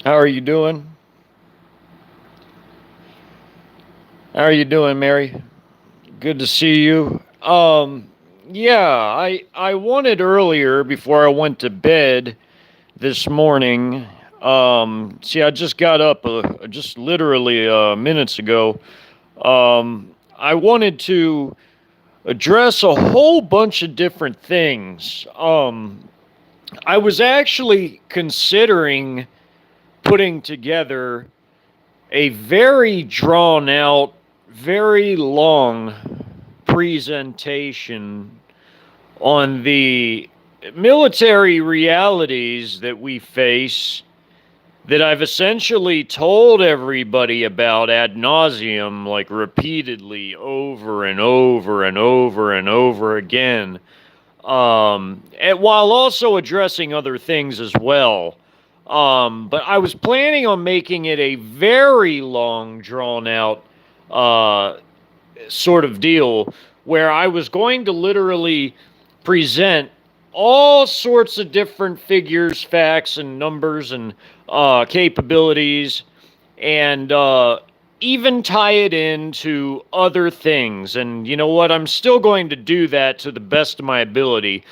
How are you doing? How are you doing, Mary? Good to see you. Yeah, I wanted earlier before I went to bed this morning. See, I just got up just literally minutes ago. I wanted to address a whole bunch of different things. I was actually considering putting together a very drawn out, very long presentation on the military realities that we face that I've essentially told everybody about ad nauseum, like repeatedly over and over and over and over again, and while also addressing other things as well. But I was planning on making it a very long, drawn out uh, sort of deal where I was going to literally present all sorts of different figures, facts, and numbers and capabilities, and even tie it into other things. And you know what? I'm still going to do that to the best of my ability.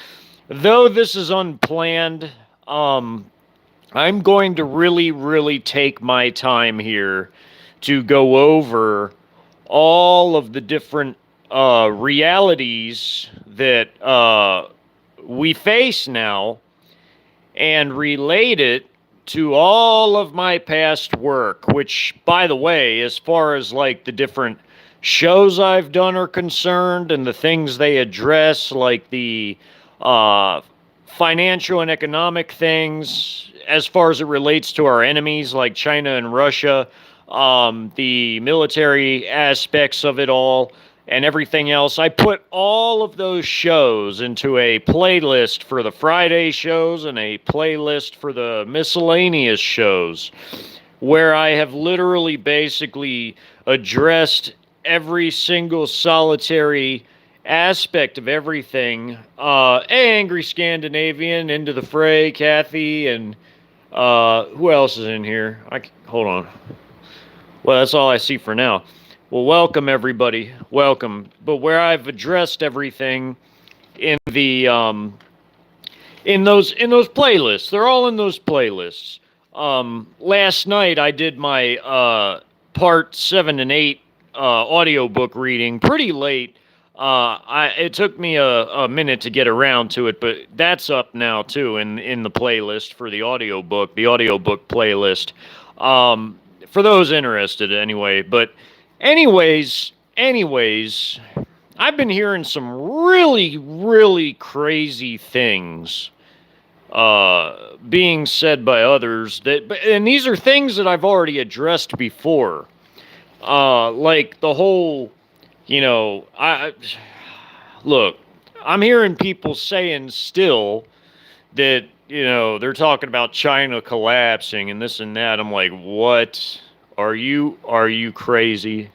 Though this is unplanned, I'm going to really, really take my time here to go over all of the different realities that we face now and relate it to all of my past work, which, by the way, as far as like the different shows I've done are concerned and the things they address, like the uh, financial and economic things, as far as it relates to our enemies like China and Russia, the military aspects of it all, and everything else. I put all of those shows into a playlist for the Friday shows and a playlist for the miscellaneous shows, where I have literally basically addressed every single solitary aspect of everything. Hey, Angry Scandinavian, into the fray, Kathy, and who else is in here? Hold on. Well, that's all I see for now. Well, welcome everybody. Welcome. But where I've addressed everything in the in those playlists, they're all in those playlists. Last night I did my part 7 and 8 audiobook reading pretty late. It took me a minute to get around to it, but that's up now too in the playlist for the audiobook playlist. For those interested anyway. But anyways, I've been hearing some really, really crazy things being said by others and these are things that I've already addressed before. Like the whole, I look, I'm hearing people saying still that they're talking about China collapsing and this and that. I'm like, what? Are you crazy?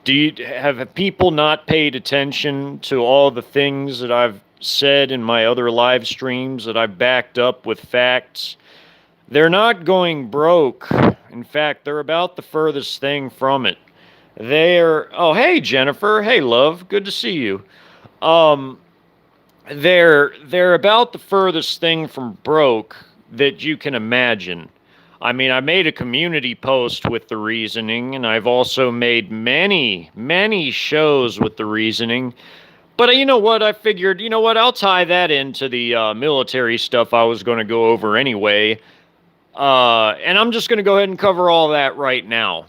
Do you have people not paid attention to all the things that I've said in my other live streams that I've backed up with facts? They're not going broke. In fact, they're about the furthest thing from it. They're oh hey Jennifer, hey love, good to see you. Um, they're about the furthest thing from broke that you can imagine. I mean, I made a community post with the reasoning, and I've also made many, many shows with the reasoning. But you know what? I figured, you know what? I'll tie that into the military stuff I was going to go over anyway. And I'm just going to go ahead and cover all that right now.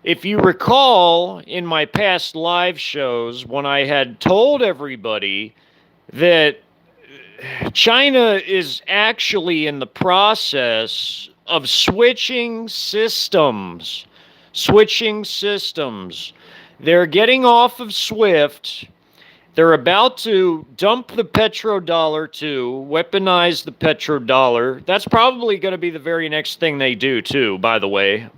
If you recall in my past live shows, when I had told everybody that China is actually in the process of switching systems. Switching systems. They're getting off of SWIFT. They're about to dump the petrodollar too, weaponize the petrodollar. That's probably going to be the very next thing they do too, by the way.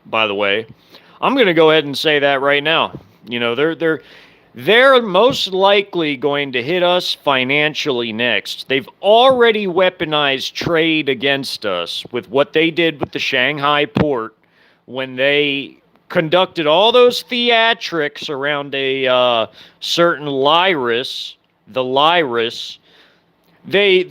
I'm going to go ahead and say that right now. You know, They're most likely going to hit us financially next. They've already weaponized trade against us with what they did with the Shanghai port when they conducted all those theatrics around a certain Lyris, the Lyris. They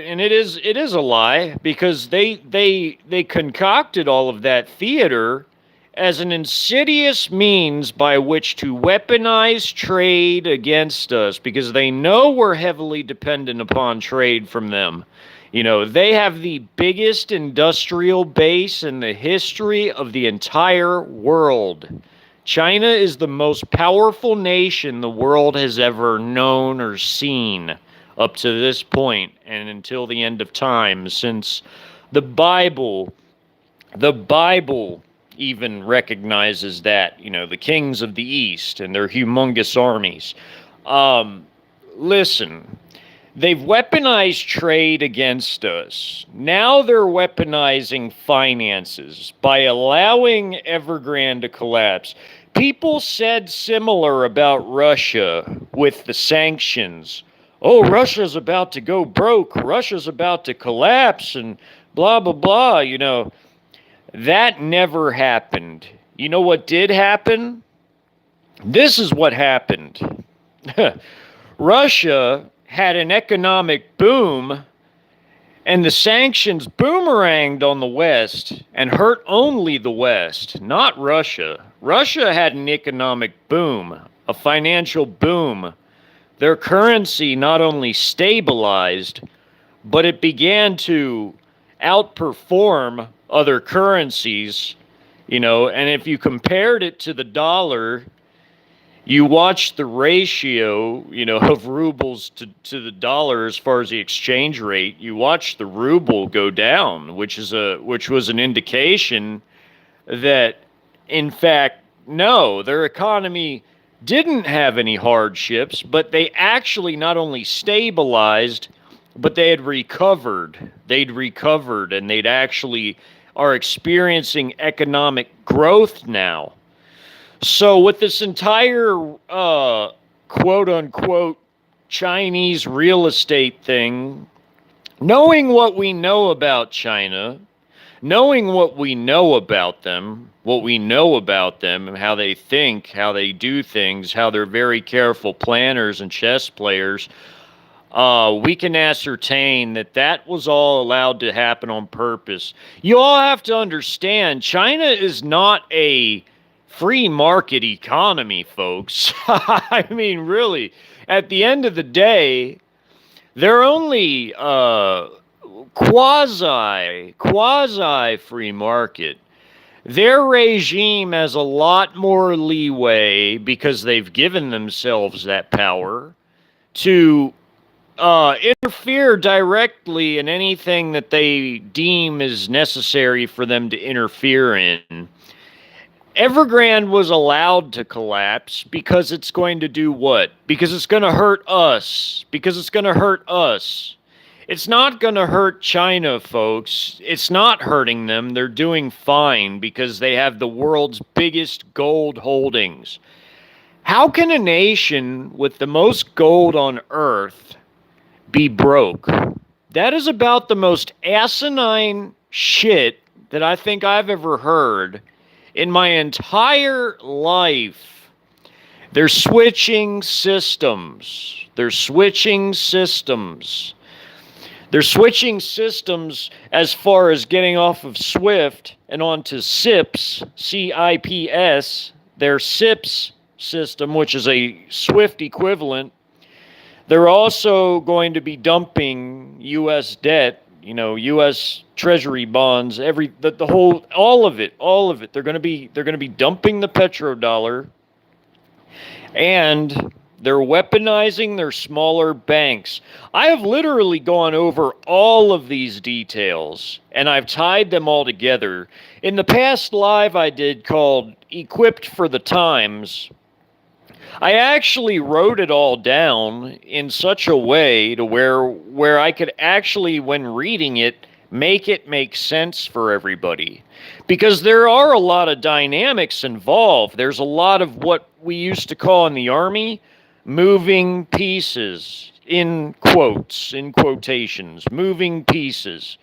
and it is a lie because they concocted all of that theater as an insidious means by which to weaponize trade against us because they know we're heavily dependent upon trade from them. They have the biggest industrial base in the history of the entire world. China is the most powerful nation the world has ever known or seen up to this point and until the end of time, since the Bible the Bible even recognizes that, the kings of the East and their humongous armies. Um, Listen, they've weaponized trade against us. Now they're weaponizing finances by allowing Evergrande to collapse. People said similar about Russia with the sanctions. Oh, Russia's about to go broke. Russia's about to collapse and blah, blah, blah. That never happened. You know what did happen? This is what happened. Russia had an economic boom, and the sanctions boomeranged on the West and hurt only the West, not Russia. Russia had an economic boom, a financial boom. Their currency not only stabilized, but it began to outperform other currencies, and if you compared it to the dollar, you watch the ratio, of rubles to the dollar as far as the exchange rate. You watch the ruble go down, which was an indication that, in fact, no, their economy didn't have any hardships, but they actually not only stabilized, but they had recovered. They'd recovered, and they'd actually are experiencing economic growth now. So with this entire quote unquote Chinese real estate thing, knowing what we know about China, knowing what we know about them, and how they think, how they do things, how they're very careful planners and chess players, we can ascertain that was all allowed to happen on purpose. You all have to understand, China is not a free market economy, folks. I mean, really, at the end of the day, they're only quasi free market. Their regime has a lot more leeway because they've given themselves that power to interfere directly in anything that they deem is necessary for them to interfere in. Evergrande was allowed to collapse because it's going to do what? Because it's going to hurt us. It's not going to hurt China, folks. It's not hurting them. They're doing fine because they have the world's biggest gold holdings. How can a nation with the most gold on earth be broke? That is about the most asinine shit that I think I've ever heard in my entire life. They're switching systems. They're switching systems as far as getting off of SWIFT and onto CIPS, CIPS, their CIPS system, which is a SWIFT equivalent. They're also going to be dumping U.S. debt, U.S. Treasury bonds, the whole, all of it. They're going to be dumping the petrodollar, and they're weaponizing their smaller banks. I have literally gone over all of these details, and I've tied them all together. In the past live I did called Equipped for the Times, I actually wrote it all down in such a way to where I could actually, when reading it make sense for everybody. Because there are a lot of dynamics involved. There's a lot of what we used to call in the Army moving pieces, in quotes, in quotations, moving pieces.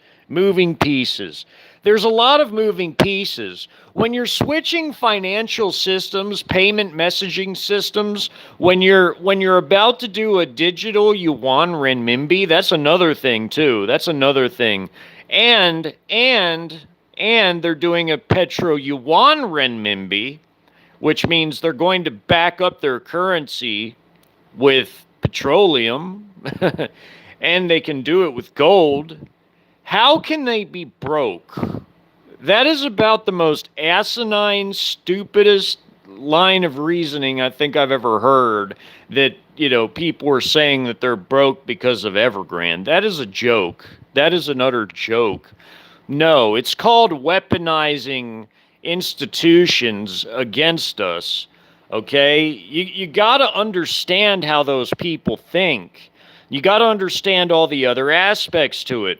There's a lot of moving pieces. When you're switching financial systems, payment messaging systems, when you're about to do a digital yuan renminbi, that's another thing too. That's another thing. And they're doing a petro yuan renminbi, which means they're going to back up their currency with petroleum and they can do it with gold. How can they be broke? That is about the most asinine, stupidest line of reasoning I think I've ever heard. That, people are saying that they're broke because of Evergrande. That is a joke. That is an utter joke. No, it's called weaponizing institutions against us. Okay? You got to understand how those people think. You got to understand all the other aspects to it.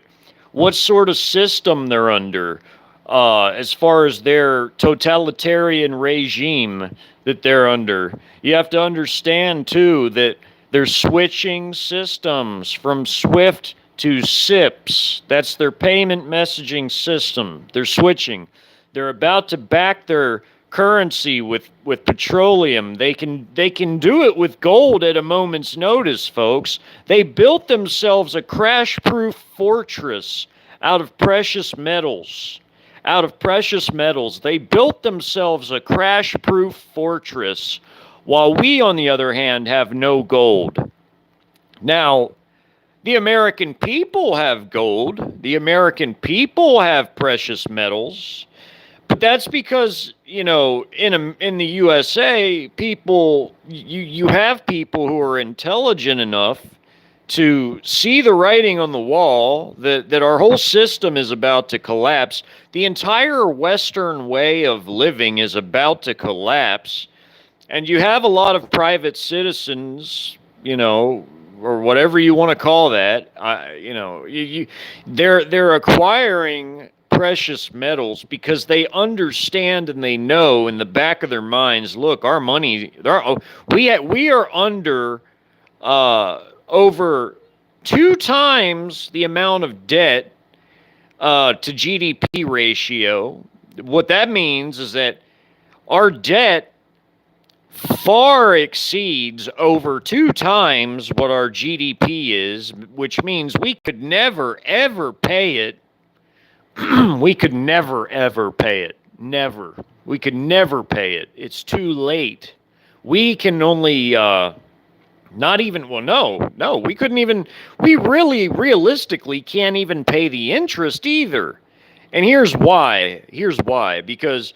What sort of system they're under, as far as their totalitarian regime that they're under. You have to understand, too, that they're switching systems from SWIFT to SIPS. That's their payment messaging system. They're switching. They're about to back their currency with petroleum. They can do it with gold at a moment's notice, folks. They built themselves a crash-proof fortress out of precious metals. Out of precious metals. They built themselves a crash-proof fortress, while we, on the other hand, have no gold. Now, the American people have gold. The American people have precious metals. But that's because, in the USA, people, you have people who are intelligent enough to see the writing on the wall that our whole system is about to collapse. The entire Western way of living is about to collapse. And you have a lot of private citizens, or whatever you want to call that. They're acquiring precious metals because they understand and they know in the back of their minds, look, our money, we are under over 2 times the amount of debt to GDP ratio. What that means is that our debt far exceeds over 2 times what our GDP is, which means we could never, ever pay it. We could never, ever pay it. Never. We could never pay it. It's too late. We can only, not even, well, no, we couldn't even, we really, realistically can't even pay the interest either. And here's why. Because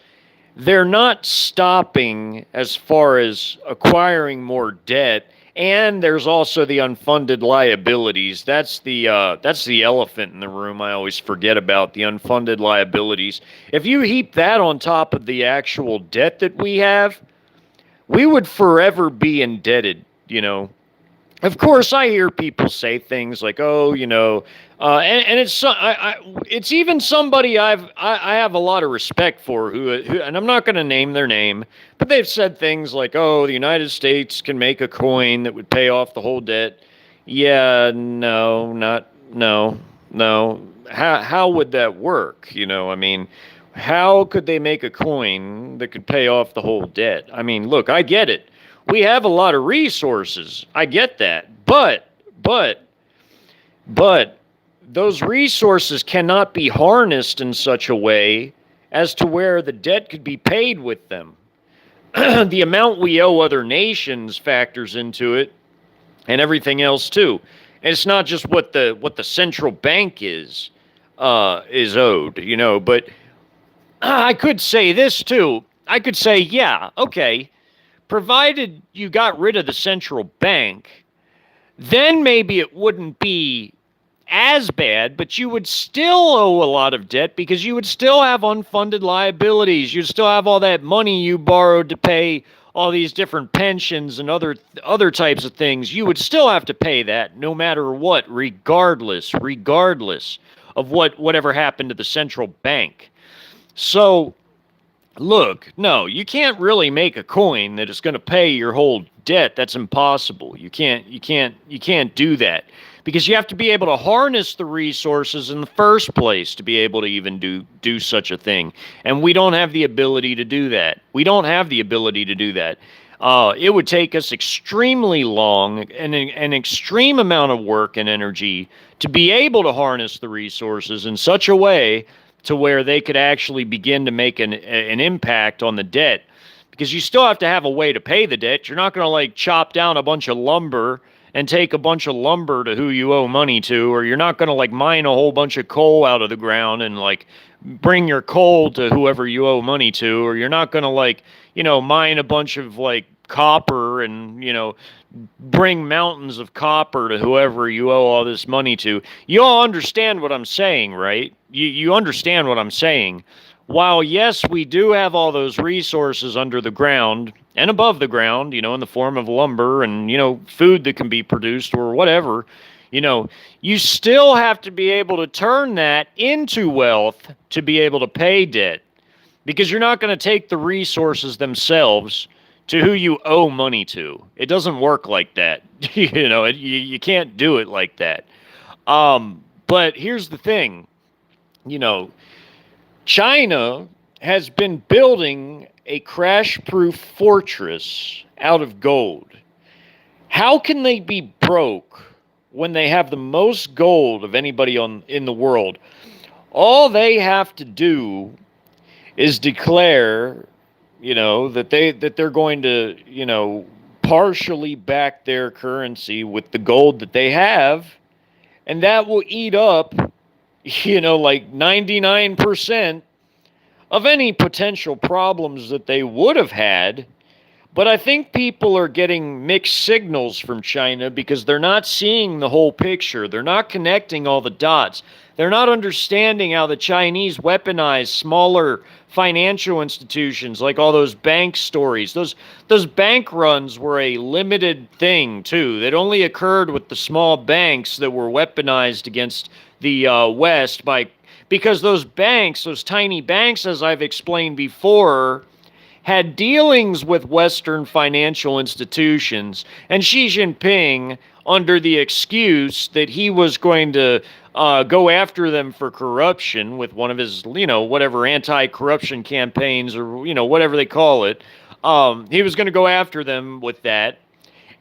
they're not stopping as far as acquiring more debt. And there's also the unfunded liabilities. That's the elephant in the room I always forget about, the unfunded liabilities. If you heap that on top of the actual debt that we have, we would forever be indebted, Of course, I hear people say things like, "Oh, and it's even somebody I have a lot of respect for who, and I'm not going to name their name, but they've said things like, "Oh, the United States can make a coin that would pay off the whole debt." Yeah, no. How would that work? How could they make a coin that could pay off the whole debt? I mean, look, I get it. We have a lot of resources. I get that. But those resources cannot be harnessed in such a way as to where the debt could be paid with them. The amount we owe other nations factors into it, and everything else too. And it's not just what the central bank is owed, but I could say this too. I could say, yeah, okay, provided you got rid of the central bank, then maybe it wouldn't be as bad, but you would still owe a lot of debt because you would still have unfunded liabilities. You'd still have all that money you borrowed to pay all these different pensions and other types of things. You would still have to pay that no matter what, regardless of whatever happened to the central bank. So, look, no, you can't really make a coin that is going to pay your whole debt. That's impossible. You can't do that because you have to be able to harness the resources in the first place to be able to even do such a thing. And we don't have the ability to do that. We don't have the ability to do that. It would take us extremely long and an extreme amount of work and energy to be able to harness the resources in such a way to where they could actually begin to make an impact on the debt, because you still have to have a way to pay the debt. You're not going to like chop down a bunch of lumber and take a bunch of lumber to who you owe money to, or you're not going to like mine a whole bunch of coal out of the ground and like bring your coal to whoever you owe money to, or you're not going to like, mine a bunch of like copper and, bring mountains of copper to whoever you owe all this money to. You all understand what I'm saying, right? You understand what I'm saying. While, yes, we do have all those resources under the ground and above the ground, in the form of lumber and, food that can be produced or whatever, you still have to be able to turn that into wealth to be able to pay debt, because you're not going to take the resources themselves to who you owe money to. It doesn't work like that. You can't do it like that. But here's the thing, China has been building a crash-proof fortress out of gold. How can they be broke when they have the most gold of anybody in the world? All they have to do is declare, that they're going to, partially back their currency with the gold that they have, and that will eat up, like 99% of any potential problems that they would have had. But I think people are getting mixed signals from China because they're not seeing the whole picture. They're not connecting all the dots. They're not understanding how the Chinese weaponize smaller financial institutions, like all those bank stories. Those bank runs were a limited thing, too. That only occurred with the small banks that were weaponized against the West because those banks, those tiny banks, as I've explained before, had dealings with Western financial institutions, and Xi Jinping, under the excuse that he was going to go after them for corruption with one of his, whatever anti-corruption campaigns or, whatever they call it, he was going to go after them with that.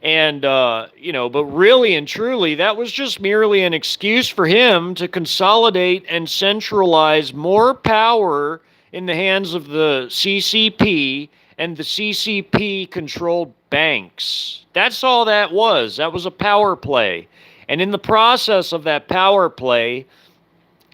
And, but really and truly, that was just merely an excuse for him to consolidate and centralize more power in the hands of the CCP and the CCP-controlled banks. That's all that was. That was a power play. And in the process of that power play,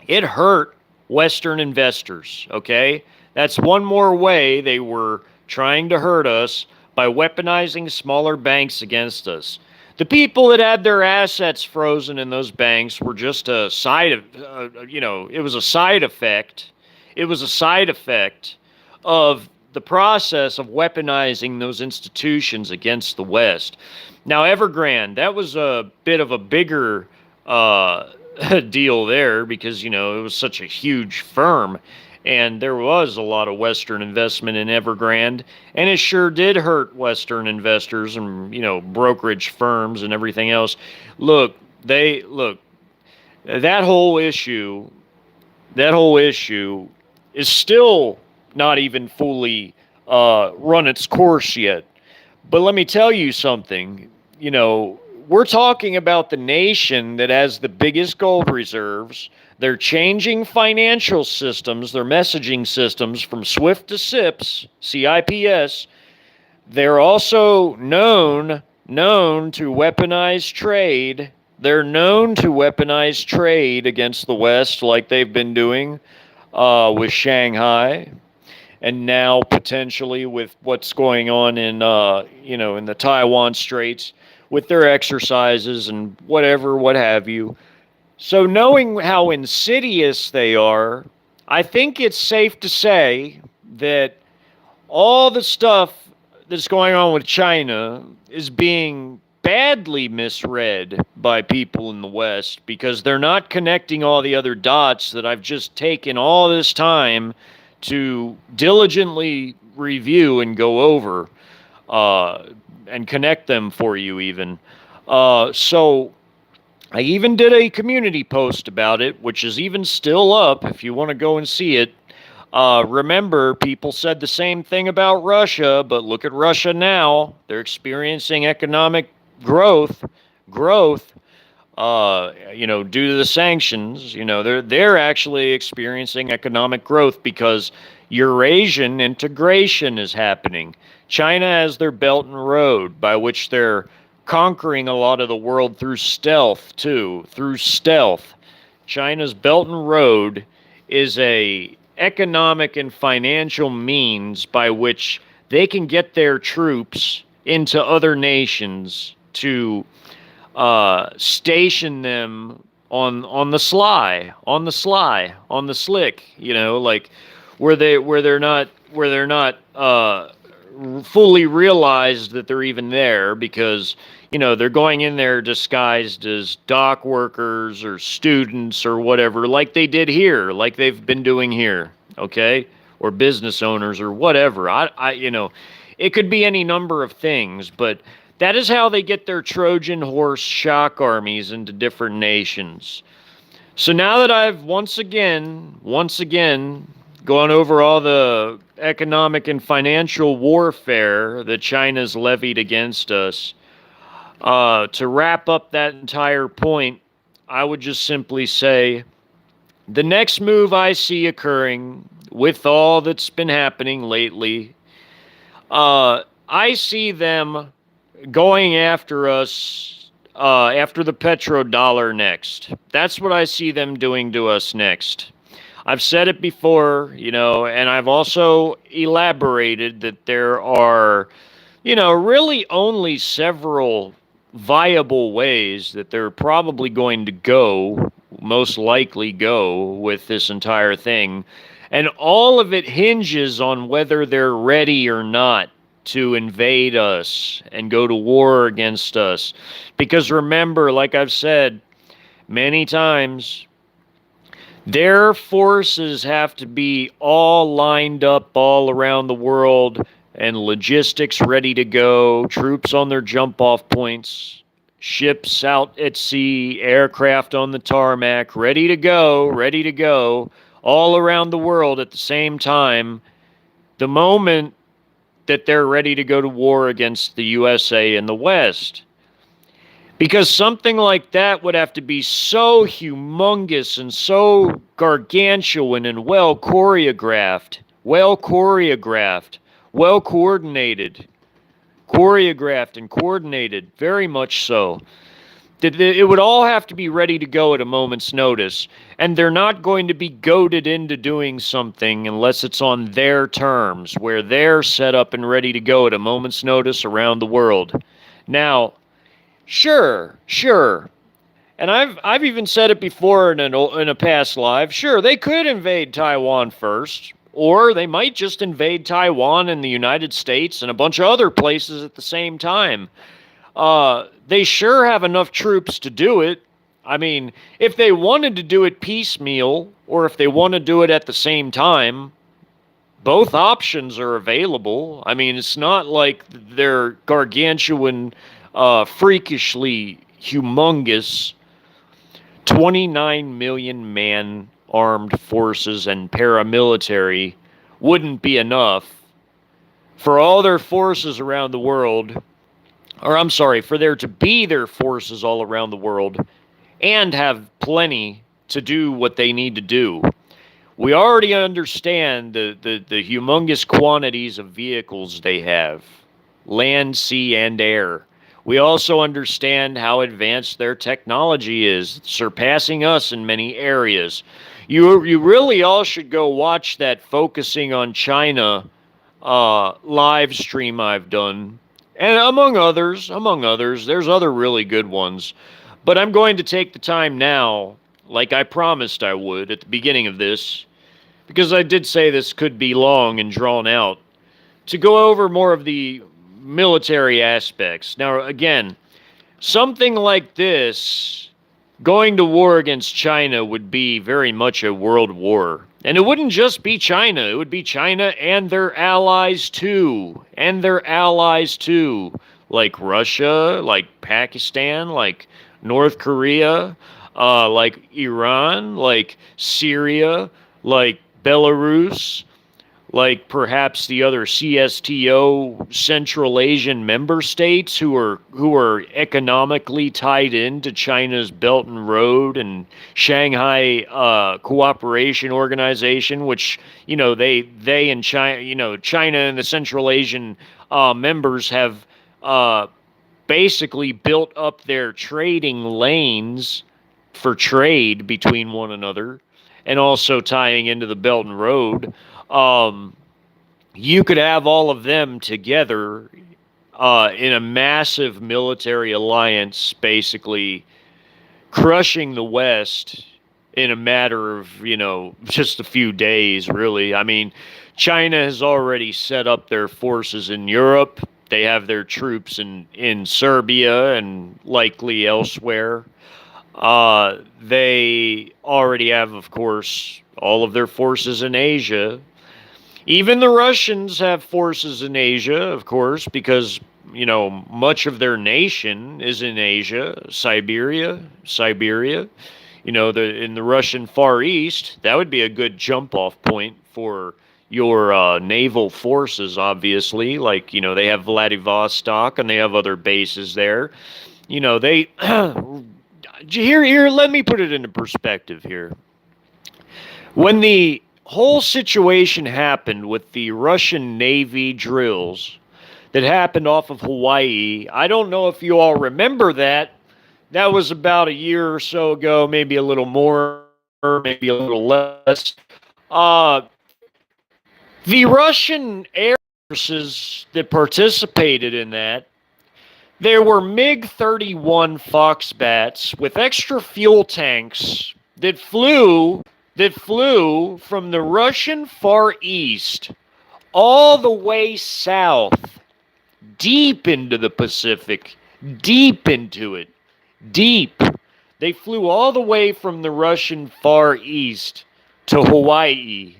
it hurt Western investors, okay? That's one more way they were trying to hurt us, by weaponizing smaller banks against us. The people that had their assets frozen in those banks were just a side of, it was a side effect. It was a side effect of the process of weaponizing those institutions against the West. Now, Evergrande, that was a bit of a bigger deal there because, it was such a huge firm. And there was a lot of Western investment in Evergrande, and it sure did hurt Western investors and, brokerage firms and everything else. Look, that whole issue is still not even fully run its course yet. But let me tell you something, we're talking about the nation that has the biggest gold reserves. They're changing financial systems, their messaging systems from SWIFT to CIPS, CIPS. They're also known to weaponize trade. They're known to weaponize trade against the West like they've been doing with Shanghai. And now potentially with what's going on in, in the Taiwan Straits with their exercises and whatever, what have you. So knowing how insidious they are, I think it's safe to say that all the stuff that's going on with China is being badly misread by people in the West because they're not connecting all the other dots that I've just taken all this time to diligently review and go over. uh, and connect them for you even. So I even did a community post about it, which is even still up if you want to go and see it. Remember, people said the same thing about Russia, but look at Russia now. They're experiencing economic growth, growth. Due to the sanctions, they're actually experiencing economic growth because Eurasian integration is happening. China has their Belt and Road by which they're conquering a lot of the world through stealth too. Through stealth, China's Belt and Road is a economic and financial means by which they can get their troops into other nations to station them on the sly, on the slick. Like where they're not fully realized that they're even there because they're going in there disguised as dock workers or students or whatever, like they did here, like they've been doing here, okay, or business owners or whatever. It could be any number of things, but that is how they get their Trojan horse shock armies into different nations. So now that I've once again gone over all the economic and financial warfare that China's levied against us, to wrap up that entire point, I would just simply say the next move I see occurring with all that's been happening lately, I see them going after us after the petrodollar next. That's what I see them doing to us next. I've said it before, and I've also elaborated that there are, really only several viable ways that they're probably going to go, most likely go with this entire thing. And all of it hinges on whether they're ready or not to invade us and go to war against us. Because remember, like I've said many times, their forces have to be all lined up all around the world and logistics ready to go, troops on their jump off points, ships out at sea, aircraft on the tarmac, ready to go, all around the world at the same time. The moment that they're ready to go to war against the USA and the West. Because something like that would have to be so humongous and so gargantuan and well choreographed, well coordinated, very much so. It would all have to be ready to go at a moment's notice, and they're not going to be goaded into doing something unless it's on their terms, where they're set up and ready to go at a moment's notice around the world. Now, sure, and I've even said it before in a past live. Sure, they could invade Taiwan first, or they might just invade Taiwan and the United States and a bunch of other places at the same time. They sure have enough troops to do it. I mean, if they wanted to do it piecemeal, or if they want to do it at the same time, both options are available. I mean, it's not like they're gargantuan, freakishly humongous 29 million man armed forces and paramilitary wouldn't be enough for all their forces around the world. Or I'm sorry, for there to be their forces all around the world and have plenty to do what they need to do. We already understand the humongous quantities of vehicles they have, land, sea, and air. We also understand how advanced their technology is, surpassing us in many areas. You really all should go watch that Focusing on China live stream I've done. And among others, there's other really good ones. But I'm going to take the time now, like I promised I would at the beginning of this, because I did say this could be long and drawn out, to go over more of the military aspects. Now, again, something like this, going to war against China would be very much a world war. And it wouldn't just be China, it would be China and their allies too. And their allies too. Like Russia, like Pakistan, like North Korea, like Iran, like Syria, like Belarus, like perhaps the other CSTO Central Asian member states who are economically tied into China's Belt and Road and Shanghai Cooperation Organization, which they and China, China and the Central Asian members have basically built up their trading lanes for trade between one another, and also tying into the Belt and Road. um, you could have all of them together in a massive military alliance, basically crushing the West in a matter of, just a few days, really. I mean, China has already set up their forces in Europe. They have their troops in Serbia and likely elsewhere. They already have, of course, all of their forces in Asia. Even the Russians have forces in Asia, of course, because, much of their nation is in Asia, Siberia. In the Russian Far East, that would be a good jump off point for your naval forces, obviously. Like, they have Vladivostok and they have other bases there. They. Here, let me put it into perspective here. When the whole situation happened with the Russian Navy drills that happened off of Hawaii, I don't know if you all remember that. That was about a year or so ago, maybe a little more, maybe a little less. Uh, the Russian air forces that participated in that, there were MiG 31 Foxbats with extra fuel tanks that flew from the Russian Far East all the way south, deep into the Pacific, deep into it, deep. They flew all the way from the Russian Far East to Hawaii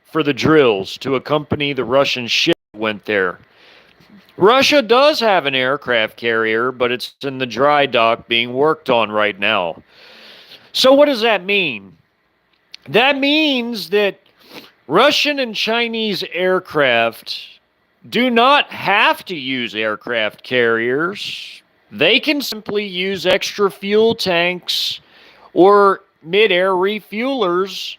for the drills to accompany the Russian ship that went there. Russia does have an aircraft carrier, but it's in the dry dock being worked on right now. So what does that mean? That means that Russian and Chinese aircraft do not have to use aircraft carriers. They can simply use extra fuel tanks or mid-air refuelers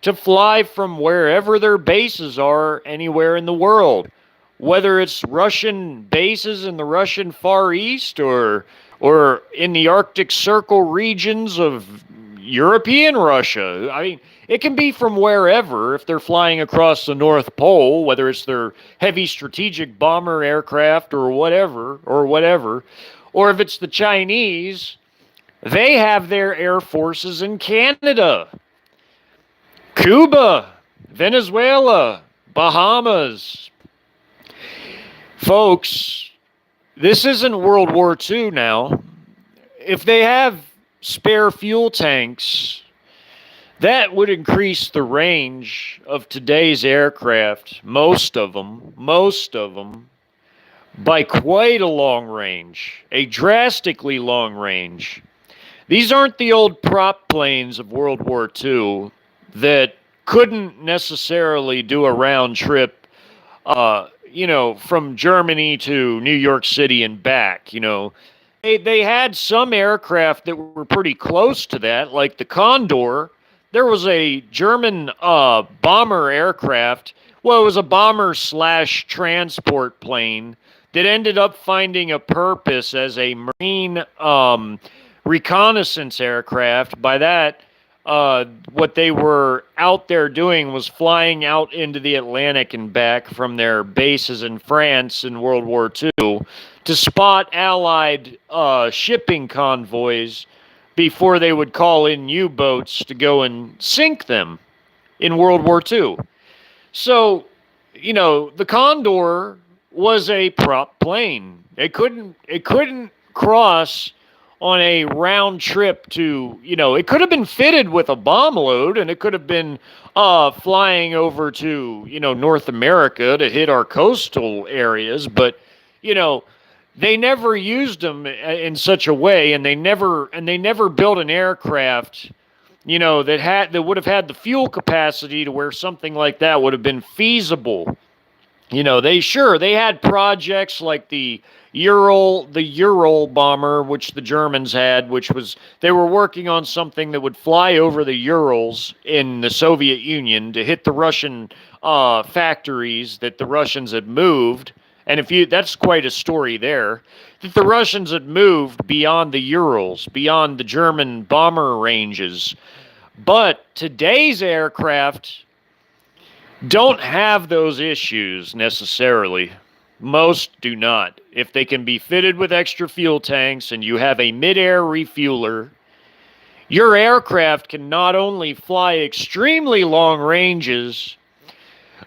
to fly from wherever their bases are anywhere in the world. Whether it's Russian bases in the Russian Far East or in the Arctic Circle regions of European Russia. I mean, it can be from wherever if they're flying across the North Pole, whether it's their heavy strategic bomber aircraft or whatever, or if it's the Chinese, they have their air forces in Canada, Cuba, Venezuela, Bahamas. Folks, this isn't World War II now. If they have spare fuel tanks, that would increase the range of today's aircraft, most of them, by quite a long range, a drastically long range. These aren't the old prop planes of World War II that couldn't necessarily do a round trip, from Germany to New York City and back. They had some aircraft that were pretty close to that, like the Condor. There was a German bomber aircraft. Well, it was a bomber slash transport plane that ended up finding a purpose as a marine reconnaissance aircraft. By that, what they were out there doing was flying out into the Atlantic and back from their bases in France in World War II to spot Allied shipping convoys before they would call in U-boats to go and sink them in World War II. So, the Condor was a prop plane. It couldn't cross on a round trip to, it could have been fitted with a bomb load and it could have been flying over to, North America to hit our coastal areas. But, you know, they never used them in such a way, and they never built an aircraft, that would have had the fuel capacity to where something like that would have been feasible. They had projects like the Ural bomber, which the Germans had, which was they were working on something that would fly over the Urals in the Soviet Union to hit the Russian factories that the Russians had moved. And that's quite a story there, that the Russians had moved beyond the Urals, beyond the German bomber ranges. But today's aircraft don't have those issues necessarily. Most do not. If they can be fitted with extra fuel tanks and you have a mid-air refueler, your aircraft can not only fly extremely long ranges,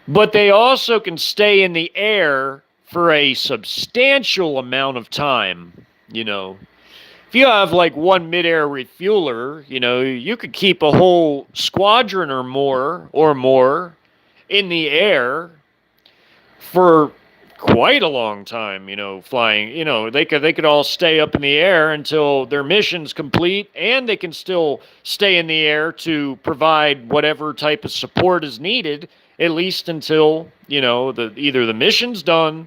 but they also can stay in the air for a substantial amount of time. If you have like one mid-air refueler, you could keep a whole squadron or more in the air for quite a long time, flying. They could all stay up in the air until their mission's complete, and they can still stay in the air to provide whatever type of support is needed, at least until, either the mission's done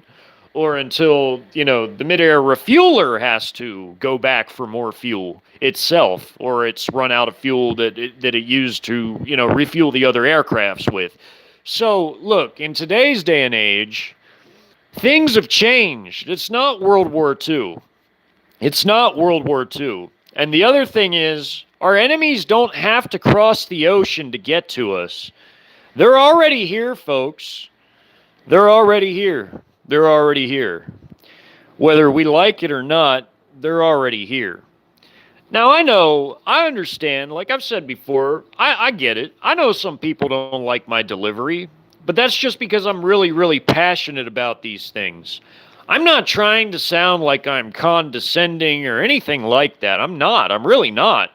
or until, the midair refueler has to go back for more fuel itself, or it's run out of fuel that it used to, refuel the other aircrafts with. So, look, in today's day and age, things have changed. It's not World War II. It's not World War II. And the other thing is, our enemies don't have to cross the ocean to get to us. They're already here, folks. They're already here. They're already here. Whether we like it or not, they're already here. Now, I understand, like I've said before, I get it. I know some people don't like my delivery, but that's just because I'm really, really passionate about these things. I'm not trying to sound like I'm condescending or anything like that. I'm not. I'm really not.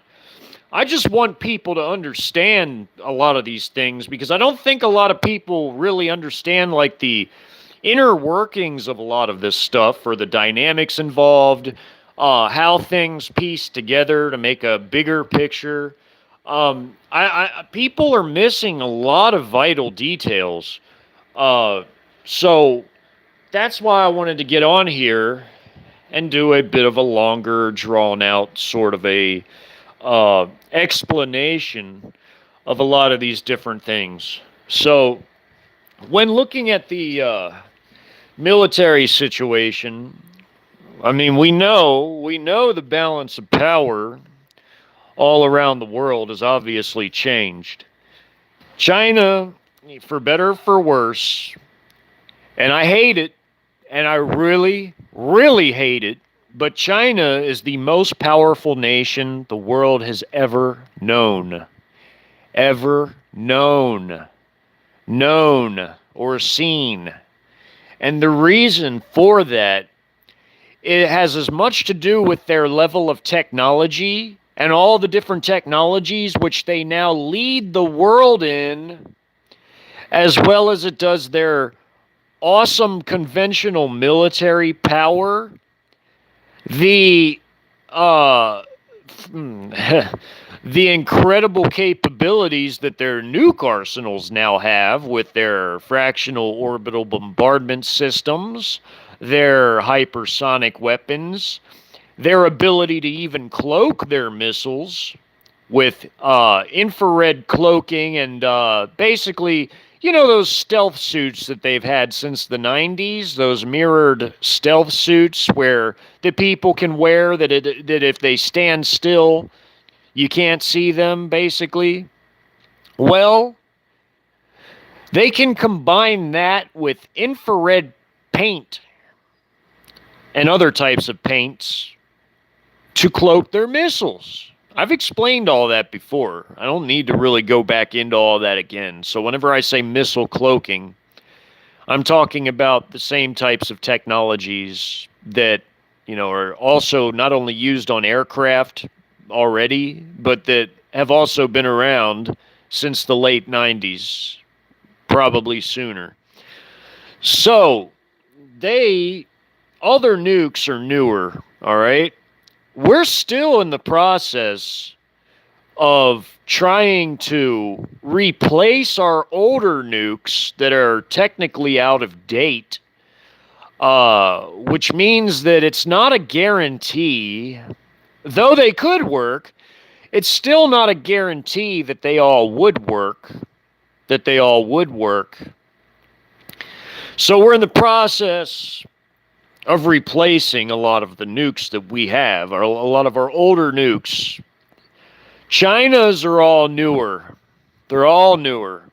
I just want people to understand a lot of these things because I don't think a lot of people really understand like the inner workings of a lot of this stuff or the dynamics involved, how things piece together to make a bigger picture. People are missing a lot of vital details. So that's why I wanted to get on here and do a bit of a longer, drawn out sort of a explanation of a lot of these different things. So when looking at the military situation, I mean, we know the balance of power all around the world has obviously changed. China, for better or for worse, and I hate it, and I really, really hate it, but China is the most powerful nation the world has ever known. Ever known or seen. And the reason for that, it has as much to do with their level of technology and all the different technologies which they now lead the world in, as well as it does their awesome conventional military power, the the incredible capabilities that their nuke arsenals now have with their fractional orbital bombardment systems, their hypersonic weapons, their ability to even cloak their missiles with infrared cloaking and basically, those stealth suits that they've had since the 90s, those mirrored stealth suits where the people can wear that if they stand still, you can't see them, basically. Well, they can combine that with infrared paint and other types of paints to cloak their missiles. I've explained all that before. I don't need to really go back into all that again. So whenever I say missile cloaking, I'm talking about the same types of technologies that are also not only used on aircraft already, but that have also been around since the late 90s, probably sooner. So, all their nukes are newer, all right? We're still in the process of trying to replace our older nukes that are technically out of date, which means that it's not a guarantee, though they could work, it's still not a guarantee that they all would work. So we're in the process of replacing a lot of the nukes that we have, a lot of our older nukes. China's are all newer. They're all newer.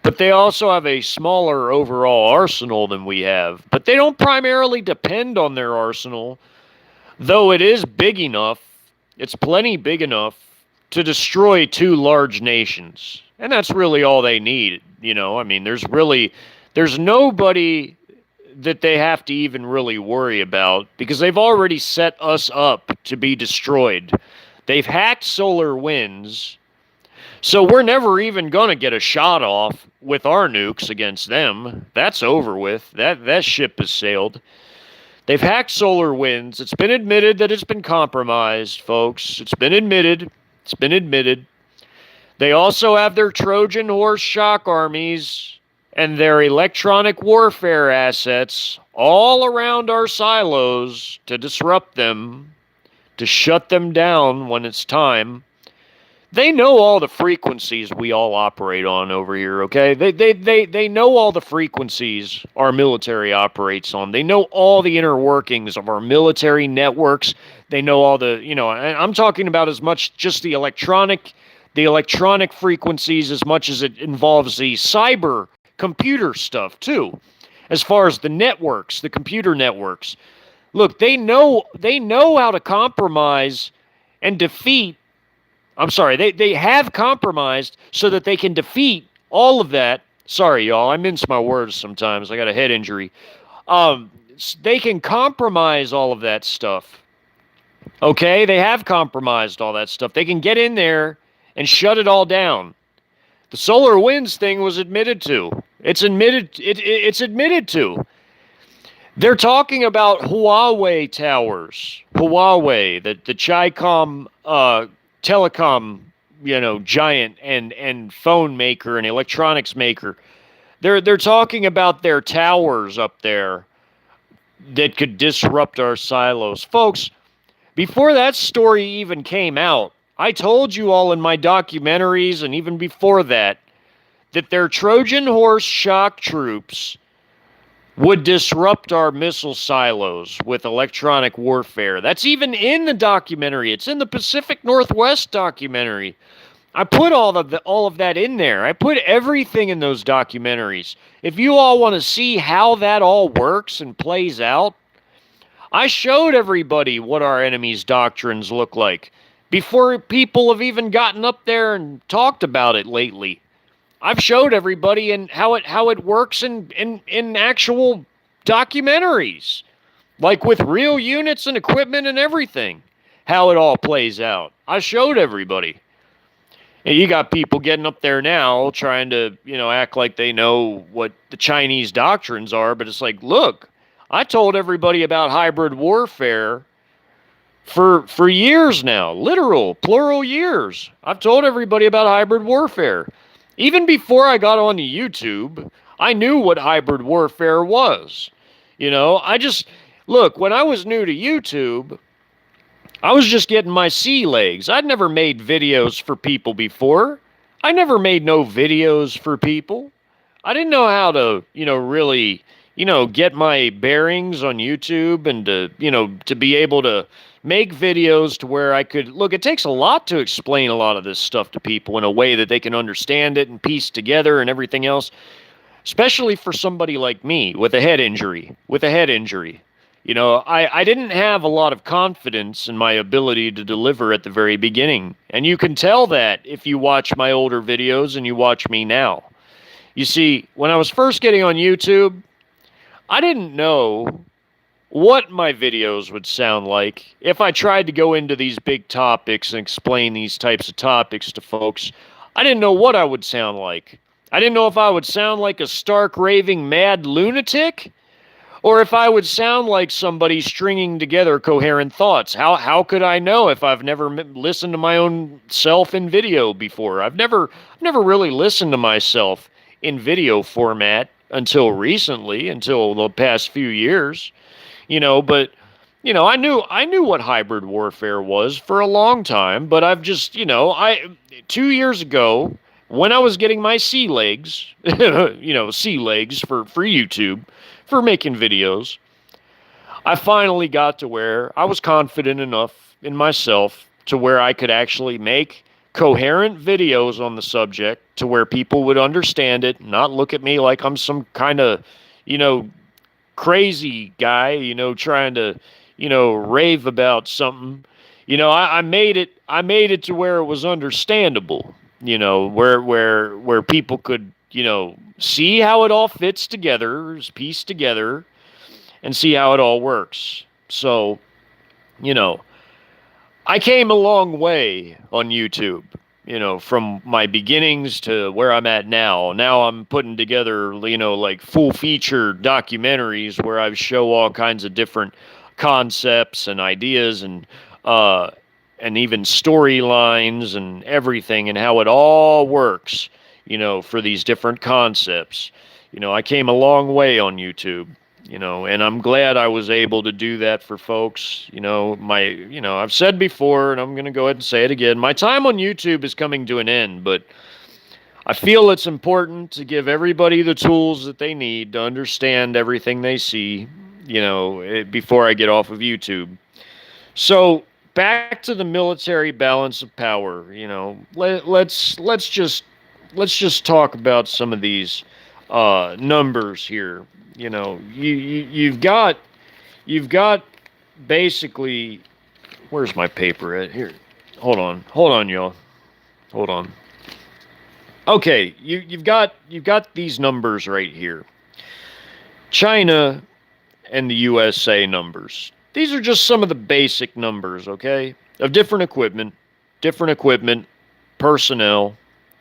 But they also have a smaller overall arsenal than we have. But they don't primarily depend on their arsenal, though it is big enough. It's plenty big enough to destroy two large nations. And that's really all they need. I mean, there's nobody that they have to even really worry about because they've already set us up to be destroyed. They've hacked solar winds, so we're never even going to get a shot off with our nukes against them. That's over with. That ship has sailed. They've hacked solar winds. It's been admitted that it's been compromised, folks. It's been admitted. They also have their Trojan horse shock armies and their electronic warfare assets all around our silos to disrupt them, to shut them down when it's time. They know all the frequencies we all operate on over here, okay? They know all the frequencies our military operates on. They know all the inner workings of our military networks. They know all the, I'm talking about as much just the electronic frequencies as much as it involves the cyber computer stuff too, as far as the networks, the computer networks. Look, they know how to compromise and defeat. I'm sorry, they have compromised so that they can defeat all of that. Sorry, y'all, I mince my words sometimes. I got a head injury. They can compromise all of that stuff. Okay, they have compromised all that stuff. They can get in there and shut it all down. The solar winds thing was admitted to. It's admitted to. They're talking about Huawei towers. Huawei, the Chicom telecom, giant and phone maker and electronics maker. They're talking about their towers up there that could disrupt our silos. Folks, before that story even came out, I told you all in my documentaries and even before that their Trojan horse shock troops would disrupt our missile silos with electronic warfare. That's even in the documentary. It's in the Pacific Northwest documentary. I put all of that in there. I put everything in those documentaries. If you all want to see how that all works and plays out, I showed everybody what our enemy's doctrines look like before people have even gotten up there and talked about it lately. I've showed everybody and how it works in actual documentaries, like with real units and equipment and everything, how it all plays out. I showed everybody. And you got people getting up there now trying to, act like they know what the Chinese doctrines are, but it's like, look, I told everybody about hybrid warfare for years now, literal, plural years. I've told everybody about hybrid warfare. Even before I got onto YouTube, I knew what hybrid warfare was. Look, when I was new to YouTube, I was just getting my sea legs. I'd never made videos for people before. I never made no videos for people. I didn't know how to, really, get my bearings on YouTube and to be able to make videos to where I could, look, it takes a lot to explain a lot of this stuff to people in a way that they can understand it and piece together and everything else, especially for somebody like me with a head injury, I didn't have a lot of confidence in my ability to deliver at the very beginning. And you can tell that if you watch my older videos and you watch me now. You see, when I was first getting on YouTube, I didn't know what my videos would sound like if I tried to go into these big topics and explain these types of topics to folks. I didn't know what I would sound like. I didn't know if I would sound like a stark raving mad lunatic or if I would sound like somebody stringing together coherent thoughts. How could I know if I've never listened to my own self in video before? I've never really listened to myself in video format until recently, until the past few years, but I knew what hybrid warfare was for a long time, but I've just, I 2 years ago when I was getting my sea legs, sea legs for YouTube for making videos, I finally got to where I was confident enough in myself to where I could actually make coherent videos on the subject to where people would understand it, not look at me like I'm some kind of, you know, crazy guy, trying to, rave about something. I made it. I made it to where it was understandable. Where people could, see how it all fits together, is pieced together, and see how it all works. So, you know, I came a long way on YouTube, from my beginnings to where I'm at now. Now I'm putting together, like full feature documentaries where I show all kinds of different concepts and ideas and even storylines and everything and how it all works, for these different concepts. I came a long way on YouTube, and I'm glad I was able to do that for folks. I've said before, and I'm going to go ahead and say it again. My time on YouTube is coming to an end, but I feel it's important to give everybody the tools that they need to understand everything they see, before I get off of YouTube. So back to the military balance of power. Let's just talk about some of these numbers here. You've got basically, where's my paper at here? Hold on, y'all. Hold on. Okay, you've got these numbers right here. China and the USA numbers. These are just some of the basic numbers, okay, of different equipment, personnel,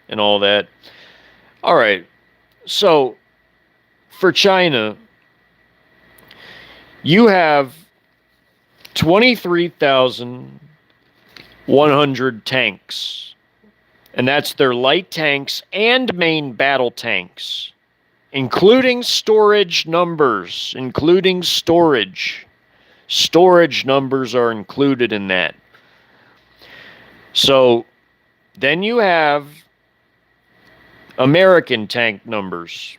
and all that. All right. So for China, you have 23,100 tanks, and that's their light tanks and main battle tanks, including storage numbers, including storage. Storage numbers are included in that. So then you have American tank numbers,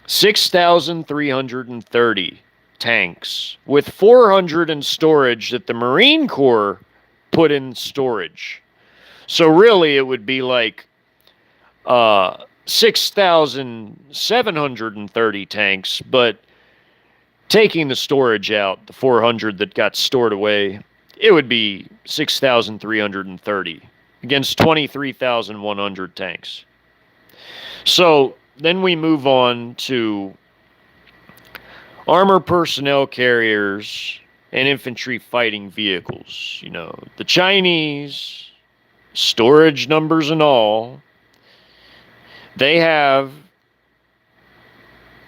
6,330 tanks, with 400 in storage that the Marine Corps put in storage. So really it would be like 6,730 tanks, but taking the storage out, the 400 that got stored away, it would be 6,330 against 23,100 tanks. So then we move on to armor personnel carriers and infantry fighting vehicles. The Chinese, storage numbers and all, they have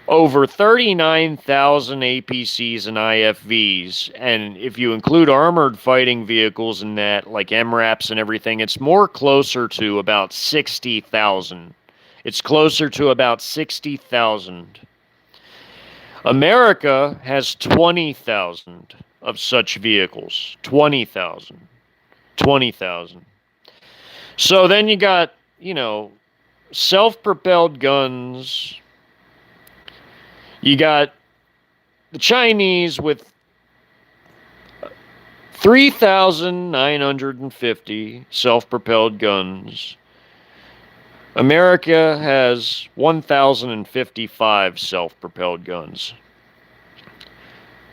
over 39,000 APCs and IFVs, and if you include armored fighting vehicles in that, like MRAPs and everything, it's more closer to about 60,000. It's closer to about 60,000. America has 20,000 of such vehicles. 20,000. 20,000. So then you got, self-propelled guns. You got the Chinese with 3,950 self-propelled guns. America has 1,055 self-propelled guns.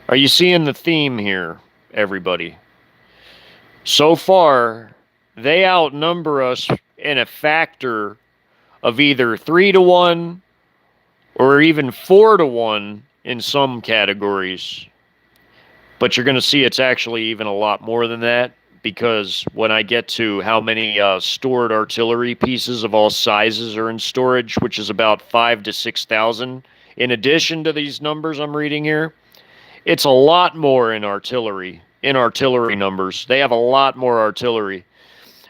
Are you seeing the theme here, everybody? So far, they outnumber us in a factor of either 3-1 or even 4-1 in some categories. But you're going to see it's actually even a lot more than that, because when I get to how many stored artillery pieces of all sizes are in storage, which is about 5 to 6,000, in addition to these numbers I'm reading here, it's a lot more in artillery. In artillery numbers, they have a lot more artillery.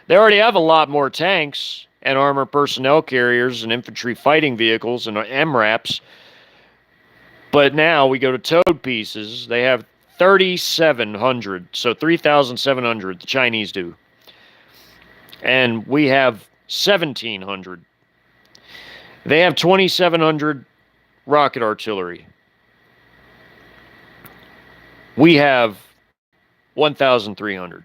They already have a lot more tanks and armored personnel carriers and infantry fighting vehicles and MRAPs. But now we go to towed pieces. They have 3,700, so 3,700, the Chinese do. And we have 1,700. They have 2,700 rocket artillery. We have 1,300.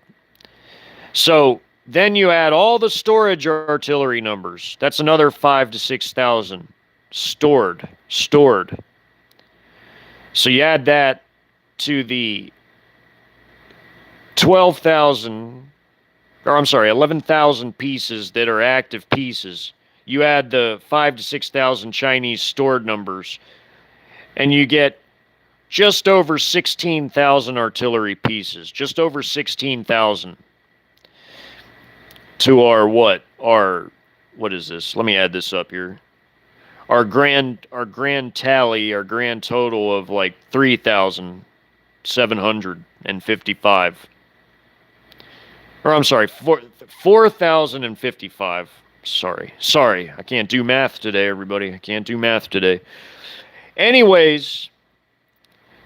So then you add all the storage artillery numbers. That's another 5 to 6,000 stored. So you add that to the 11,000 pieces that are active pieces. You add the 5 to 6,000 Chinese stored numbers, and you get just over 16,000 artillery pieces. Just over 16,000 to our what is this? Let me add this up here. Our grand tally, our grand total of like 3,755. Or I'm sorry, 4,055. Sorry, I can't do math today, everybody. I can't do math today. Anyways,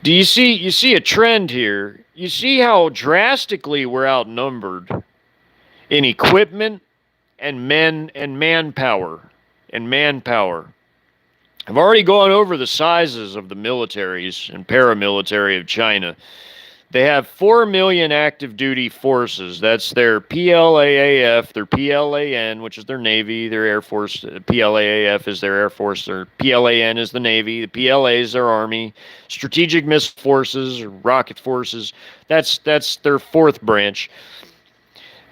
do you see a trend here? You see how drastically we're outnumbered in equipment and manpower. I've already gone over the sizes of the militaries and paramilitary of China. They have 4 million active duty forces. That's their PLAAF, their PLAN, which is their Navy, their Air Force. PLAAF is their Air Force. Their PLAN is the Navy. The PLA is their Army. Strategic Missile Forces, or Rocket Forces. That's their fourth branch.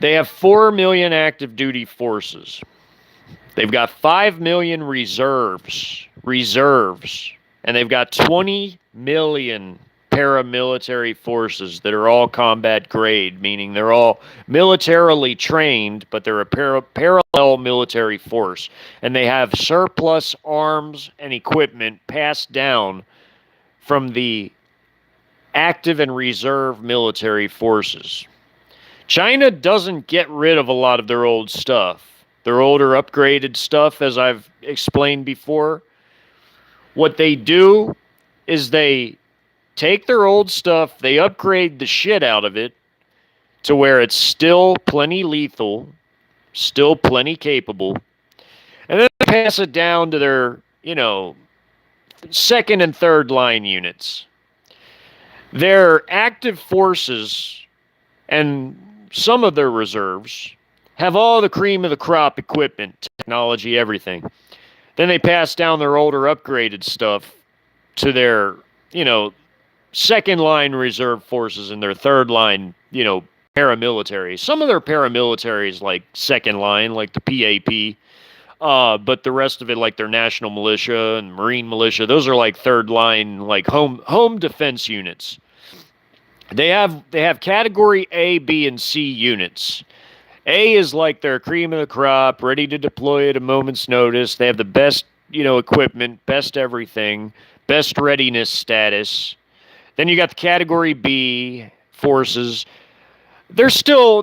They have 4 million active duty forces. They've got 5 million reserves, and they've got 20 million paramilitary forces that are all combat grade, meaning they're all militarily trained, but they're a parallel military force, and they have surplus arms and equipment passed down from the active and reserve military forces. China doesn't get rid of a lot of their old stuff. Their older upgraded stuff, as I've explained before. What they do is they take their old stuff, they upgrade the shit out of it to where it's still plenty lethal, still plenty capable, and then they pass it down to their, second and third line units. Their active forces and some of their reserves have all the cream of the crop equipment, technology, everything. Then they pass down their older upgraded stuff to their, second line reserve forces and their third line, paramilitary. Some of their paramilitaries like second line, like the PAP, but the rest of it, like their national militia and marine militia, those are like third line, like home defense units. They have category A, B, and C units. A is like their cream of the crop, ready to deploy at a moment's notice. They have the best, equipment, best everything, best readiness status. Then you got the category B forces. They're still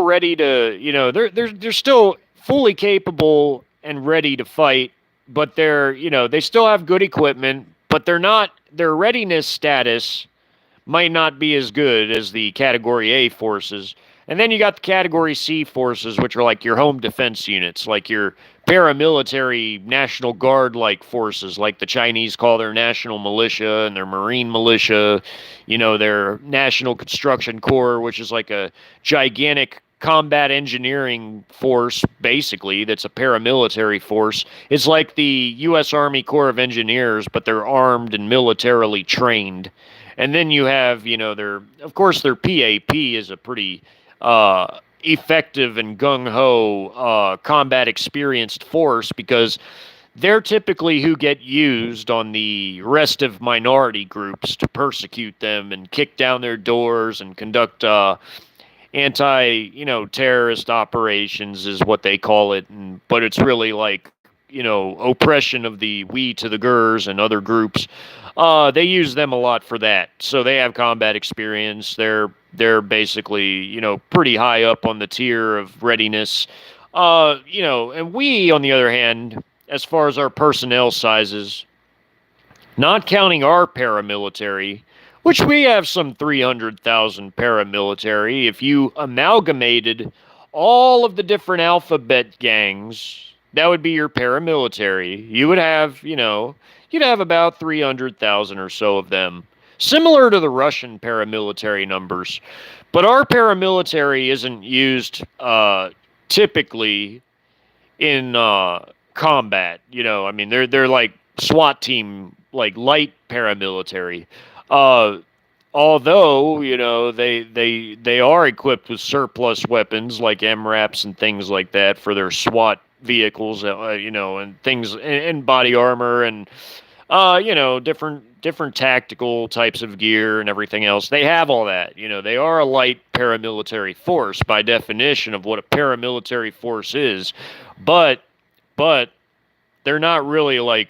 ready to, they're still fully capable and ready to fight, but they still have good equipment, but their readiness status might not be as good as the category A forces. And then you got the category C forces, which are like your home defense units, like your paramilitary National Guard-like forces, like the Chinese call their national militia and their marine militia, their National Construction Corps, which is like a gigantic combat engineering force, basically, that's a paramilitary force. It's like the U.S. Army Corps of Engineers, but they're armed and militarily trained. And then you have, their PAP is a pretty effective and gung-ho combat experienced force, because they're typically who get used on the rest of minority groups to persecute them and kick down their doors and conduct terrorist operations is what they call it, but it's really like oppression of the we to the gers and other groups. They use them a lot for that, so they have combat experience. They're basically pretty high up on the tier of readiness. And we, on the other hand, as far as our personnel sizes, not counting our paramilitary, which we have some 300,000 paramilitary. If you amalgamated all of the different alphabet gangs, that would be your paramilitary. You would have, you'd have about 300,000 or so of them, similar to the Russian paramilitary numbers. But our paramilitary isn't used typically in combat. I mean, they're like SWAT team, like light paramilitary. Uh, Although they are equipped with surplus weapons like MRAPs and things like that for their SWAT vehicles, and things and body armor and different tactical types of gear and everything else. They have all that. They are a light paramilitary force by definition of what a paramilitary force is, but but they're not really like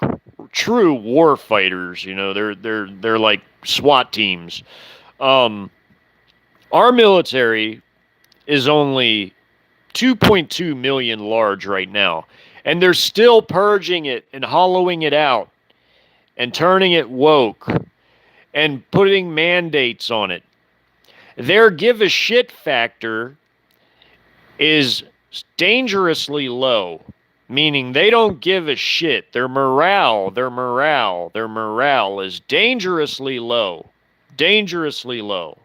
true war fighters. They're like SWAT teams. Um, our military is only 2.2 million large right now, and they're still purging it and hollowing it out and turning it woke and putting mandates on it. Their give a shit factor is dangerously low, meaning they don't give a shit. Their morale is dangerously low. Dangerously low.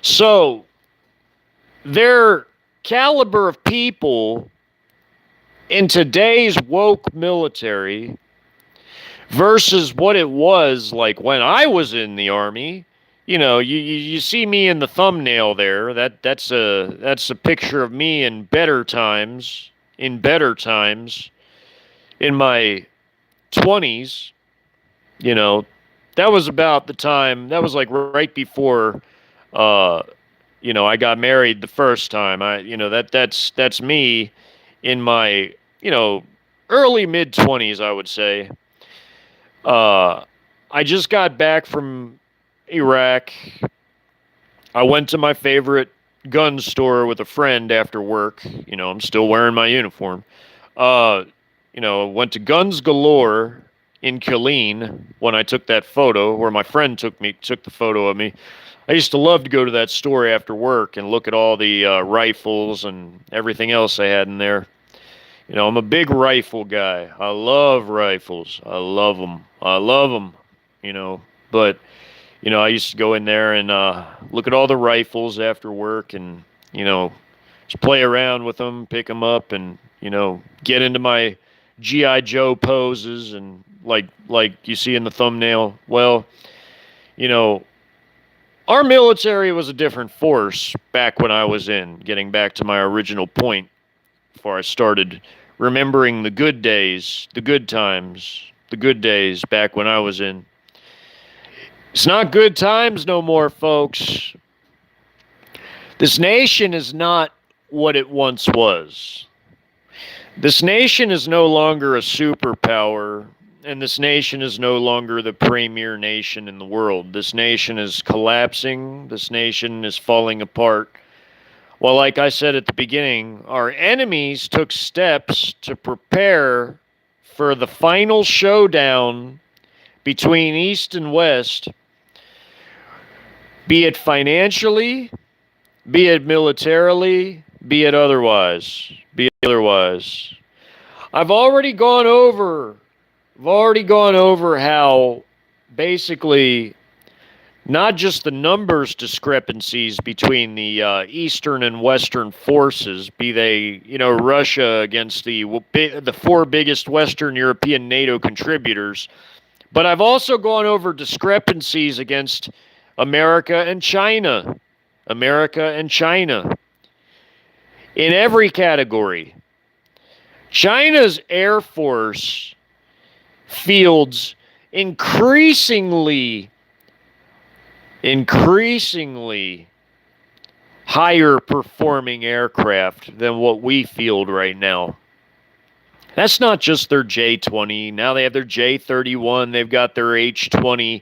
So, their caliber of people in today's woke military versus what it was like when I was in the army. You see me in the thumbnail there. That's a picture of me in better times. In my 20s. That was about the time. That was like right before I got married the first time. That's me in my, early mid 20s, I would say. I just got back from Iraq. I went to my favorite gun store with a friend after work. I'm still wearing my uniform. Uh, Went to Guns Galore in Killeen when I took that photo, where my friend took the photo of me. I used to love to go to that store after work and look at all the rifles and everything else they had in there. I'm a big rifle guy. I love rifles. I love them. I love them. But I used to go in there and look at all the rifles after work and just play around with them, pick them up, and get into my GI Joe poses and like you see in the thumbnail. Well, our military was a different force back when I was in. Getting back to my original point before I started remembering the good days, the good times, the good days back when I was in. It's not good times no more, folks. This nation is not what it once was. This nation is no longer a superpower, and this nation is no longer the premier nation in the world. This nation is collapsing. This nation is falling apart. Well, like I said at the beginning, our enemies took steps to prepare for the final showdown between East and West, be it financially, be it militarily, be it otherwise. I've already gone over how basically not just the numbers discrepancies between the Eastern and Western forces, be they, Russia against the four biggest Western European NATO contributors, but I've also gone over discrepancies against America and China. In every category. China's Air Force fields increasingly higher performing aircraft than what we field right now. That's not just their J-20. Now they have their J-31. They've got their H-20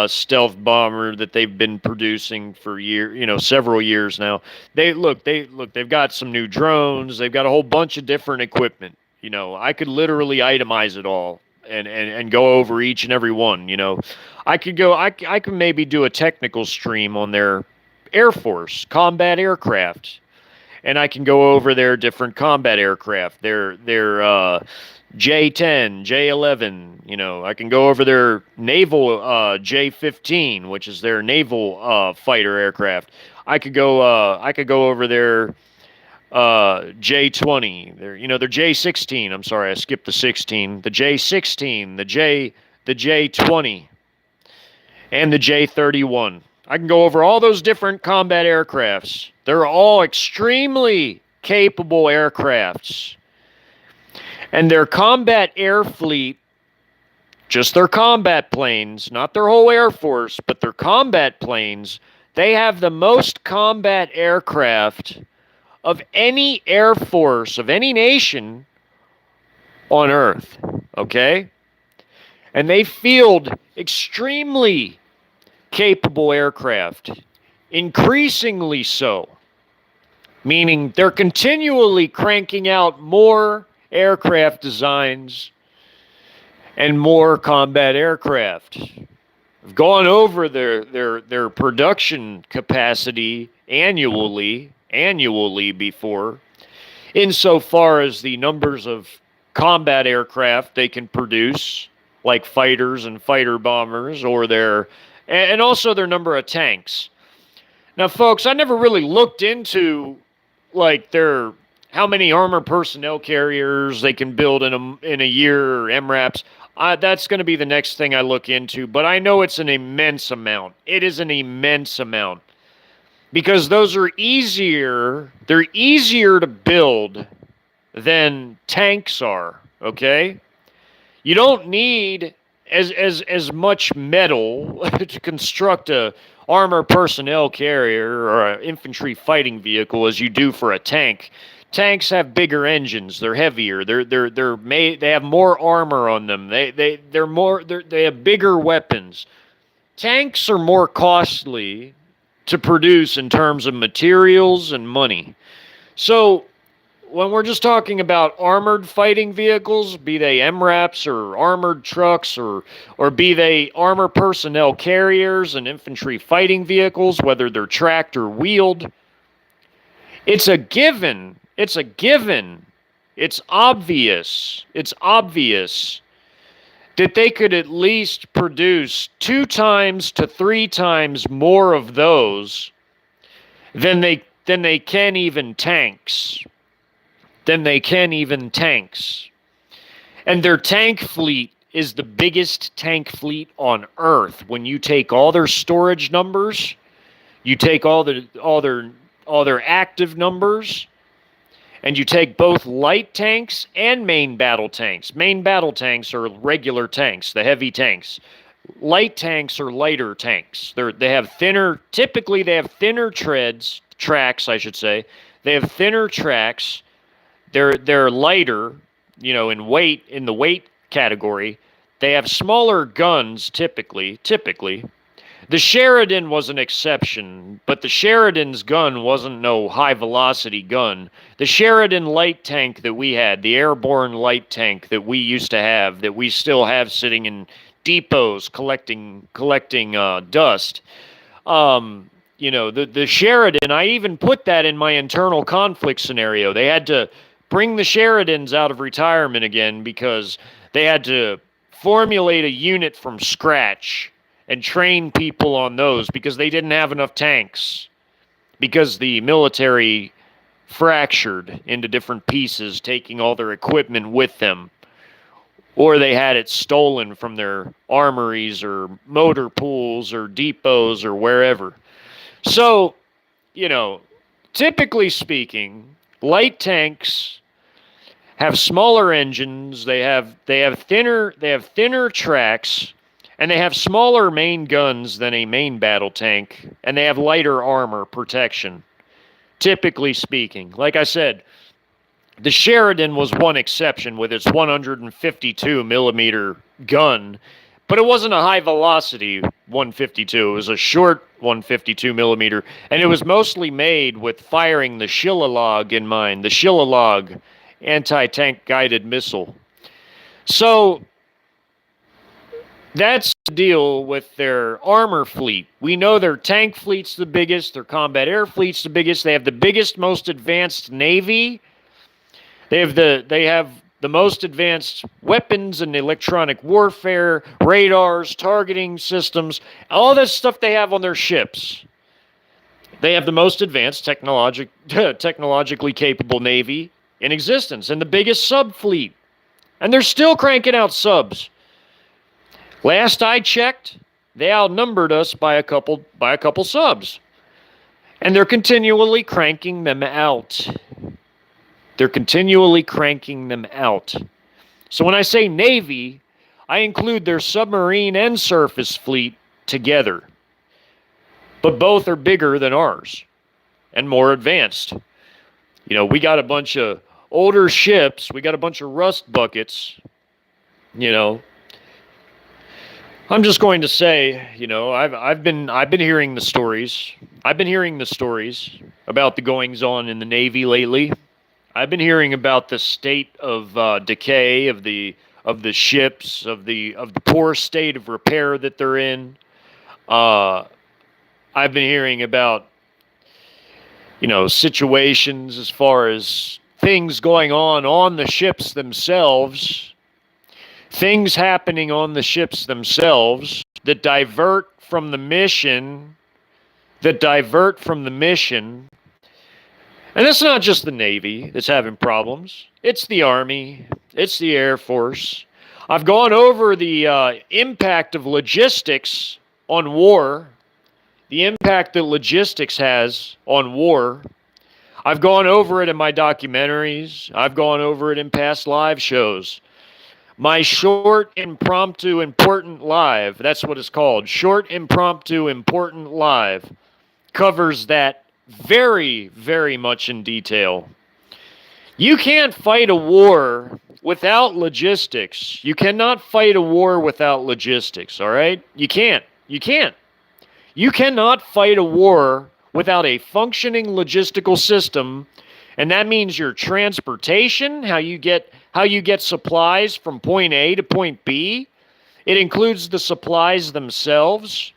stealth bomber that they've been producing for several years now. They've got some new drones. They've got a whole bunch of different equipment. I could literally itemize it all and go over each and every one. I could maybe do a technical stream on their Air Force combat aircraft, and I can go over their different combat aircraft, their J-10, J-11. I can go over their naval J-15, which is their naval fighter aircraft. I could go over their J-20, their J-16. I'm sorry, I skipped the 16. The J-16, the J-20, and the J-31. I can go over all those different combat aircrafts. They're all extremely capable aircrafts. And their combat air fleet, just their combat planes, not their whole Air Force, but their combat planes, they have the most combat aircraft of any Air Force of any nation on Earth. Okay? And they field extremely capable aircraft, increasingly so, meaning they're continually cranking out more aircraft designs and more combat aircraft. I've gone over their production capacity annually before, insofar as the numbers of combat aircraft they can produce, like fighters and fighter bombers, and also their number of tanks. Now, folks, I never really looked into how many armored personnel carriers they can build in a year, or MRAPs. That's going to be the next thing I look into, but I know it's an immense amount. It is an immense amount, because those are easier. They're easier to build than tanks are. Okay, you don't need as much metal to construct a armored personnel carrier or an infantry fighting vehicle as you do for a tank. Tanks have bigger engines. They're heavier. They're made. They have more armor on them. They have bigger weapons. Tanks are more costly to produce in terms of materials and money. So when we're just talking about armored fighting vehicles, be they MRAPs or armored trucks or be they armor personnel carriers and infantry fighting vehicles, whether they're tracked or wheeled, it's a given. It's a given. It's obvious. It's obvious that they could at least produce 2 times to 3 times more of those than they can even tanks. And their tank fleet is the biggest tank fleet on Earth. When you take all their storage numbers, you take all their active numbers, and you take both light tanks and main battle tanks. Main battle tanks are regular tanks, the heavy tanks. Light tanks are lighter tanks. Typically they have thinner tracks, I should say. They have thinner tracks. They're lighter, in weight, in the weight category. They have smaller guns typically. The Sheridan was an exception, but the Sheridan's gun wasn't no high-velocity gun. The Sheridan light tank that we had, the airborne light tank that we used to have, that we still have sitting in depots collecting dust. The Sheridan, I even put that in my internal conflict scenario. They had to bring the Sheridans out of retirement again because they had to formulate a unit from scratch and train people on those because they didn't have enough tanks, because the military fractured into different pieces, taking all their equipment with them, or they had it stolen from their armories or motor pools or depots or wherever. So, typically speaking, light tanks have smaller engines, they have thinner tracks, and they have smaller main guns than a main battle tank, and they have lighter armor protection, typically speaking. Like I said, the Sheridan was one exception with its 152 millimeter gun, but it wasn't a high velocity 152. It was a short 152 millimeter, and it was mostly made with firing the Shillalog in mind, the Shillalog anti-tank guided missile. So that's the deal with their armor fleet. We know their tank fleet's the biggest, their combat air fleet's the biggest. They have the biggest, most advanced navy. They have the most advanced weapons and electronic warfare, radars, targeting systems, all this stuff they have on their ships. They have the most advanced technologically capable navy in existence and the biggest sub fleet. And they're still cranking out subs. Last I checked, they outnumbered us by a couple subs. And they're continually cranking them out. They're continually cranking them out. So when I say Navy, I include their submarine and surface fleet together. But both are bigger than ours and more advanced. You know, we got a bunch of older ships. We got a bunch of rust buckets. You know, I'm just going to say, you know, I've been hearing the stories. I've been hearing the stories about the goings on in the Navy lately. I've been hearing about the state of decay of the ships, of the poor state of repair that they're in. I've been hearing about, you know, situations as far as things going on the ships themselves, things happening on the ships themselves that divert from the mission, And it's not just the Navy that's having problems. It's the Army. It's the Air Force. I've gone over the impact of logistics on war, the impact that logistics has on war. I've gone over it in my documentaries. I've gone over it in past live shows. My short, impromptu, important live, that's what it's called, short, impromptu, important live, covers that very, very much in detail. You can't fight a war without logistics. You cannot fight a war without logistics, all right? You can't. You can't. You cannot fight a war without a functioning logistical system, and that means your transportation, how you get supplies from point A to point B. It includes the supplies themselves.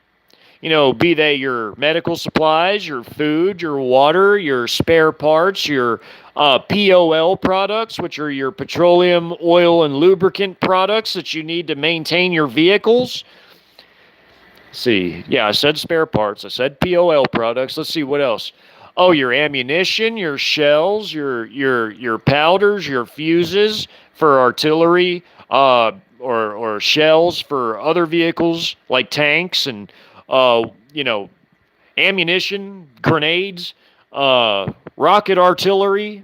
You know, be they your medical supplies, your food, your water, your spare parts, your POL products, which are your petroleum, oil, and lubricant products that you need to maintain your vehicles. Let's see, yeah, I said spare parts. I said POL products. Let's see, what else? Oh, your ammunition, your shells, your powders, your fuses for artillery, or shells for other vehicles like tanks and ammunition, grenades, rocket artillery.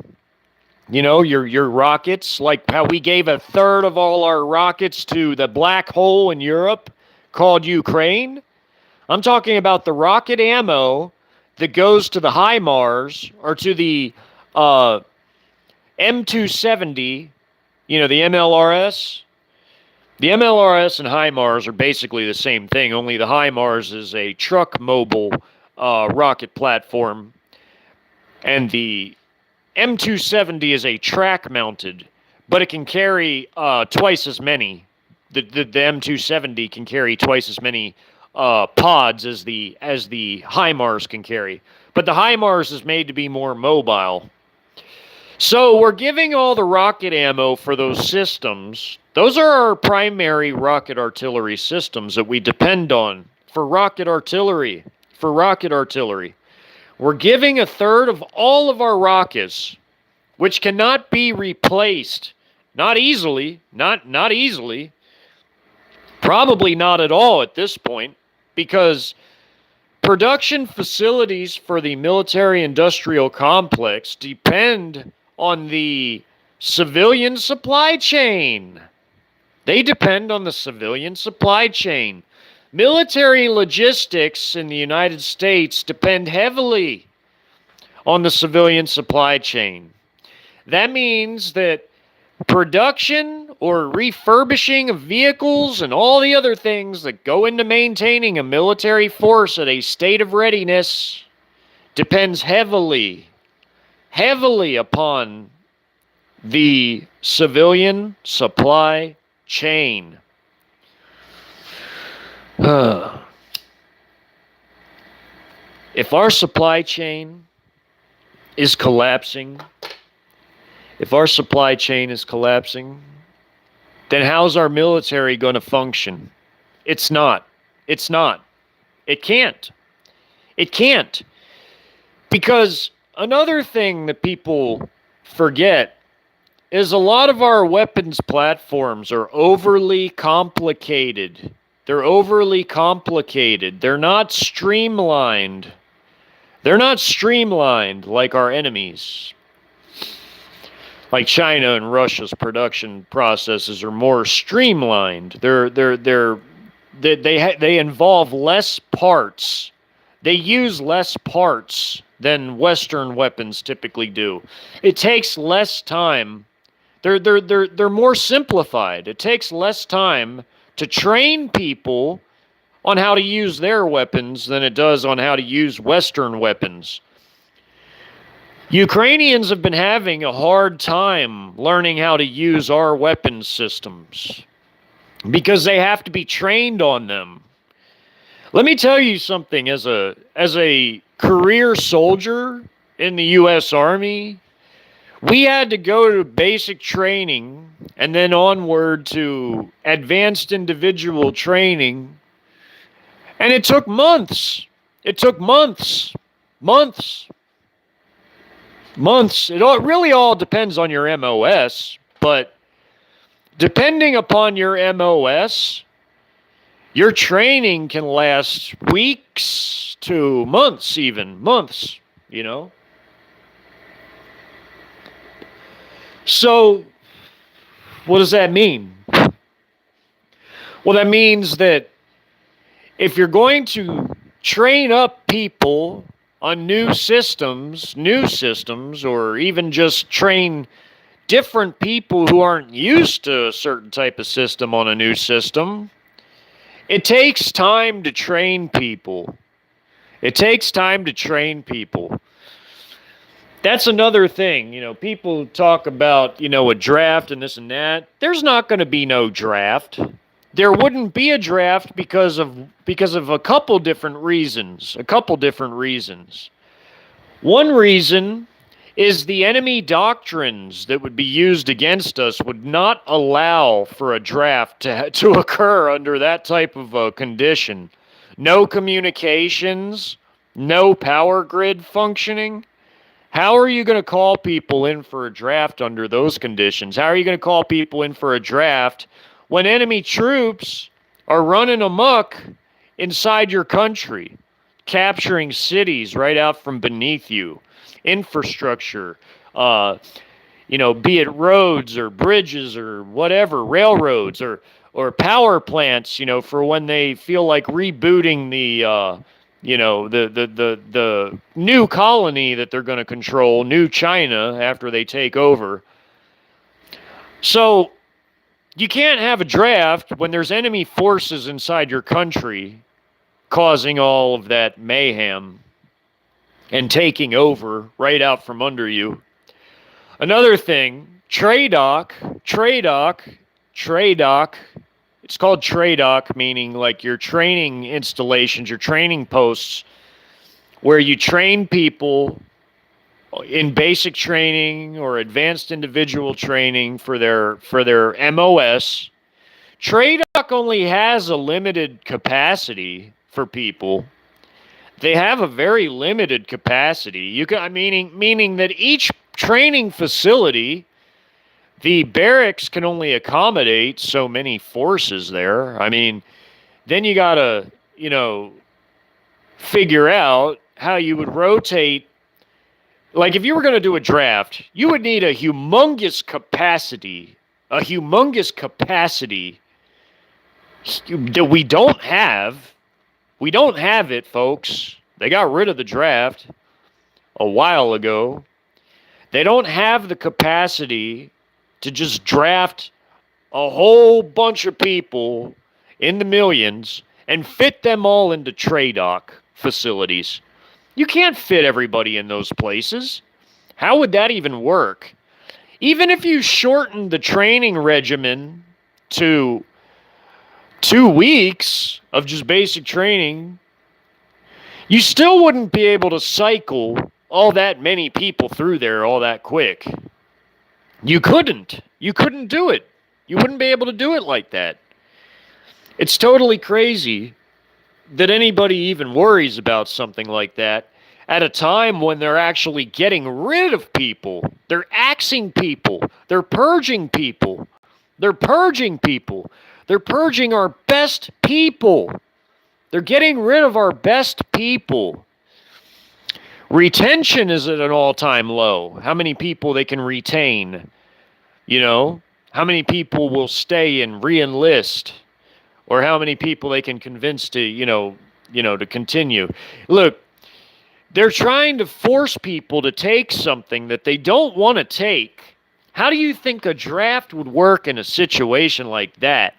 You know, your rockets, like how we gave a third of all our rockets to the black hole in Europe called Ukraine. I'm talking about the rocket ammo that goes to the HIMARS or to the M270, the MLRS. The MLRS and HIMARS are basically the same thing, only the HIMARS is a truck mobile rocket platform, and the M270 is a track mounted, but it can carry twice as many. The M270 can carry twice as many pods as the HIMARS can carry. But the HIMARS is made to be more mobile. So we're giving all the rocket ammo for those systems. Those are our primary rocket artillery systems that we depend on for rocket artillery. We're giving a third of all of our rockets, which cannot be replaced. Not easily. Not easily. Probably not at all at this point, because production facilities for the military-industrial complex depend on the Civilian supply chain. They depend on the civilian supply chain. Military logistics in the United States depend heavily on the civilian supply chain. That means that production or refurbishing of vehicles and all the other things that go into maintaining a military force at a state of readiness depends heavily upon the civilian supply chain. If our supply chain is collapsing, then how's our military going to function? It's not. It can't. Because another thing that people forget is a lot of our weapons platforms are overly complicated. They're not streamlined. They're not streamlined like our enemies. Like China and Russia's production processes are more streamlined. They involve less parts. They use less parts than Western weapons typically do. It takes less time. They're more simplified. It takes less time to train people on how to use their weapons than it does on how to use Western weapons. Ukrainians have been having a hard time learning how to use our weapons systems because they have to be trained on them. Let me tell you something, as a career soldier in the U.S. Army, we had to go to basic training and then onward to advanced individual training. And it took months. Months. It really all depends on your MOS, but depending upon your MOS, your training can last weeks to months, you know? So, what does that mean? Well, that means that if you're going to train up people on new systems, or even just train different people who aren't used to a certain type of system on a new system, it takes time to train people. That's another thing. People talk about, a draft and this and that. There's not going to be no draft. There wouldn't be a draft because of a couple different reasons. One reason is the enemy doctrines that would be used against us would not allow for a draft to occur under that type of a condition. No communications, no power grid functioning. How are you going to call people in for a draft under those conditions? How are you going to call people in for a draft when enemy troops are running amok inside your country, capturing cities right out from beneath you, infrastructure, be it roads or bridges or whatever, railroads or power plants, for when they feel like rebooting the new colony that they're going to control, New China, after they take over. So you can't have a draft when there's enemy forces inside your country causing all of that mayhem and taking over right out from under you. Another thing, TRADOC. It's called TRADOC, meaning like your training installations, your training posts, where you train people in basic training or advanced individual training for their MOS. TRADOC only has a limited capacity for people. They have a very limited capacity. Meaning that each training facility, the barracks can only accommodate so many forces there. Then you gotta, figure out how you would rotate Like, if you were going to do a draft, you would need a humongous capacity that we don't have. We don't have it, folks. They got rid of the draft a while ago. They don't have the capacity to just draft a whole bunch of people in the millions and fit them all into TRADOC facilities. You can't fit everybody in those places. How would that even work? Even if you shorten the training regimen to 2 weeks of just basic training, you still wouldn't be able to cycle all that many people through there all that quick. You couldn't. You couldn't do it. You wouldn't be able to do it like that. It's totally crazy that anybody even worries about something like that at a time when they're actually getting rid of people. They're axing people. They're purging people. They're purging people. They're purging our best people. They're getting rid of our best people. Retention is at an all-time low. How many people they can retain? You know, how many people will stay and re-enlist? Or how many people they can convince to, to continue. Look, they're trying to force people to take something that they don't want to take. How do you think a draft would work in a situation like that?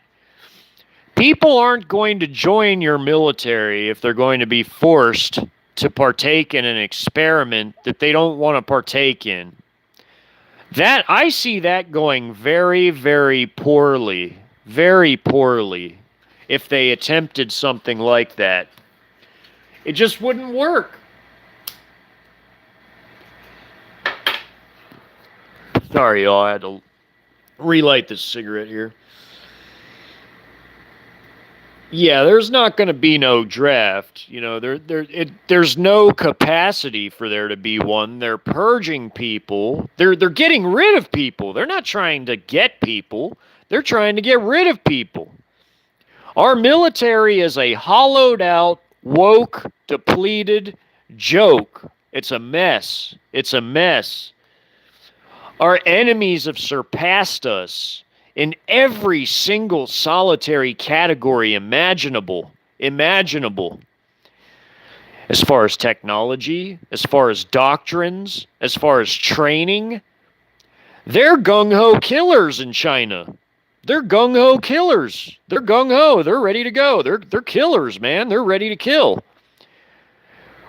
People aren't going to join your military if they're going to be forced to partake in an experiment that they don't want to partake in. That I see that going very, very poorly if they attempted something like that. It just wouldn't work. Sorry, y'all, I had to relight this cigarette here. Yeah, there's not going to be no draft. There's no capacity for there to be one. They're purging people. They're getting rid of people. They're not trying to get people. They're trying to get rid of people. Our military is a hollowed out, woke, depleted joke. It's a mess. It's a mess. Our enemies have surpassed us in every single solitary category imaginable. As far as technology, as far as doctrines, as far as training, they're gung-ho killers in China. They're gung-ho killers. They're gung-ho. They're ready to go. They're killers, man. They're ready to kill.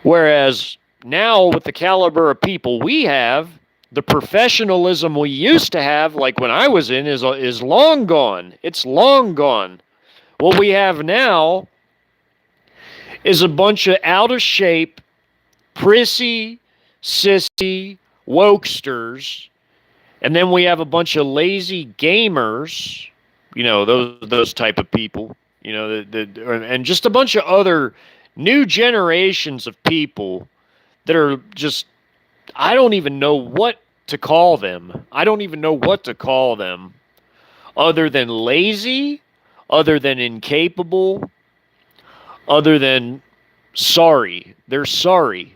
Whereas now, with the caliber of people we have, the professionalism we used to have, like when I was in, is long gone. It's long gone. What we have now is a bunch of out-of-shape, prissy, sissy, wokesters, and then we have a bunch of lazy gamers, those type of people, and just a bunch of other new generations of people that are just, I don't even know what to call them. Other than lazy, other than incapable, other than sorry. They're sorry.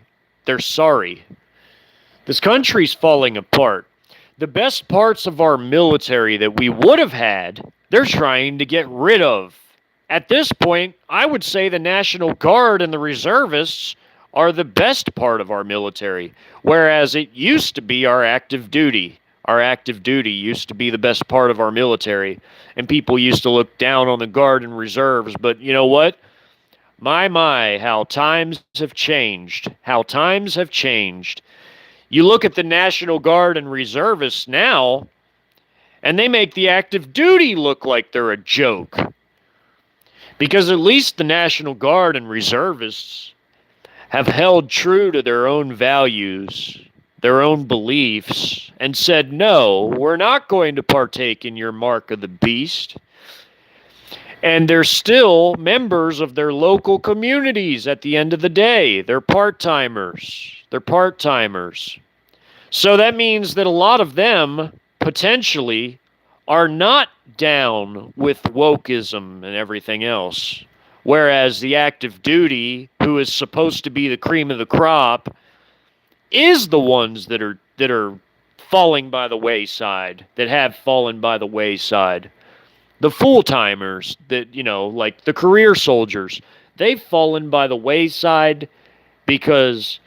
This country's falling apart. The best parts of our military that we would have had, they're trying to get rid of. At this point, I would say the National Guard and the reservists are the best part of our military, whereas it used to be our active duty. Our active duty used to be the best part of our military, and people used to look down on the Guard and reserves. But you know what? My, how times have changed. You look at the National Guard and reservists now, and they make the active duty look like they're a joke. Because at least the National Guard and reservists have held true to their own values, their own beliefs, and said, no, we're not going to partake in your mark of the beast. And they're still members of their local communities at the end of the day. They're part-timers. So that means that a lot of them, potentially, are not down with wokeism and everything else. Whereas the active duty, who is supposed to be the cream of the crop, is the ones that are falling by the wayside, that have fallen by the wayside. The full timers that, like the career soldiers, they've fallen by the wayside because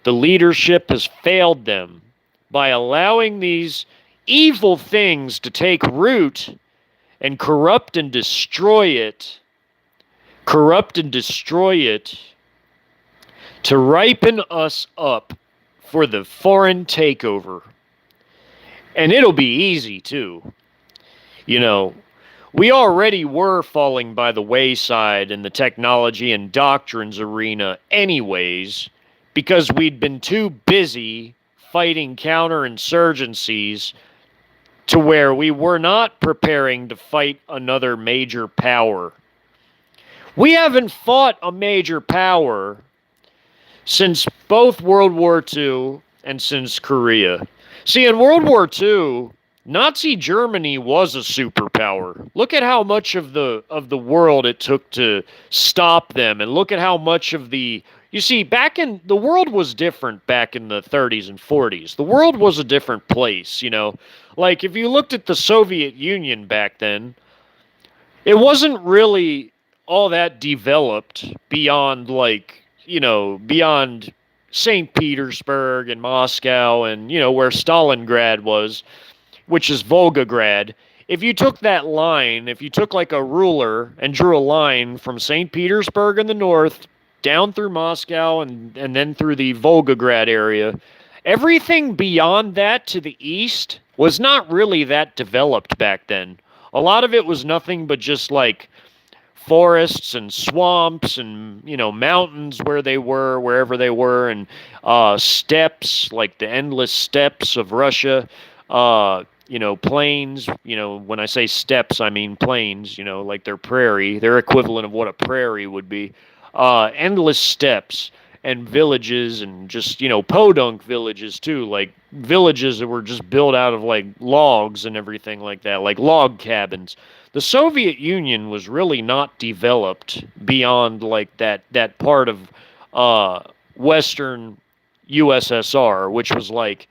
the leadership has failed them by allowing these evil things to take root and corrupt and destroy it to ripen us up for the foreign takeover. And it'll be easy too. You know, we already were falling by the wayside in the technology and doctrines arena, anyways, because we'd been too busy fighting counterinsurgencies to where we were not preparing to fight another major power. We haven't fought a major power since both World War II and since Korea. See, in World War II, Nazi Germany was a superpower. Look at how much of the world it took to stop them, and look at how much of the you see back in the world was different back in the 30s and 40s. The world was a different place, Like if you looked at the Soviet Union back then, it wasn't really all that developed beyond beyond St. Petersburg and Moscow and, where Stalingrad was, which is Volgograd. If you took that line, if you took like a ruler and drew a line from St. Petersburg in the north down through Moscow and then through the Volgograd area, everything beyond that to the east was not really that developed back then. A lot of it was nothing but just like forests and swamps and mountains wherever they were, and steppes, like the endless steppes of Russia, plains. When I say steppes, I mean plains, like their equivalent of what a prairie would be. Endless steppes and villages, and just podunk villages too, like villages that were just built out of like logs and everything like that, like log cabins. The Soviet Union was really not developed beyond like that part of Western USSR, which was like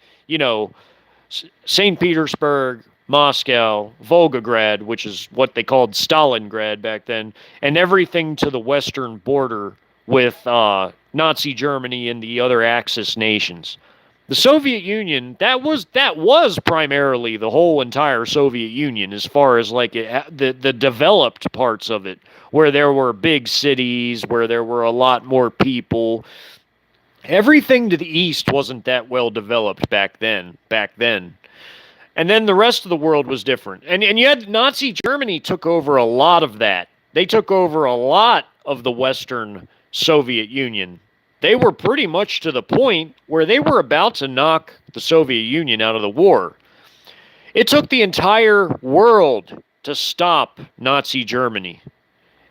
St. Petersburg, Moscow, Volgograd, which is what they called Stalingrad back then, and everything to the western border with Nazi Germany and the other Axis nations. The Soviet Union, that was primarily the whole entire Soviet Union, as far as like the developed parts of it, where there were big cities, where there were a lot more people. Everything to the east wasn't that well developed back then. And then the rest of the world was different. And you had Nazi Germany took over a lot of that. They took over a lot of the Western Soviet Union. They were pretty much to the point where they were about to knock the Soviet Union out of the war. It took the entire world to stop Nazi Germany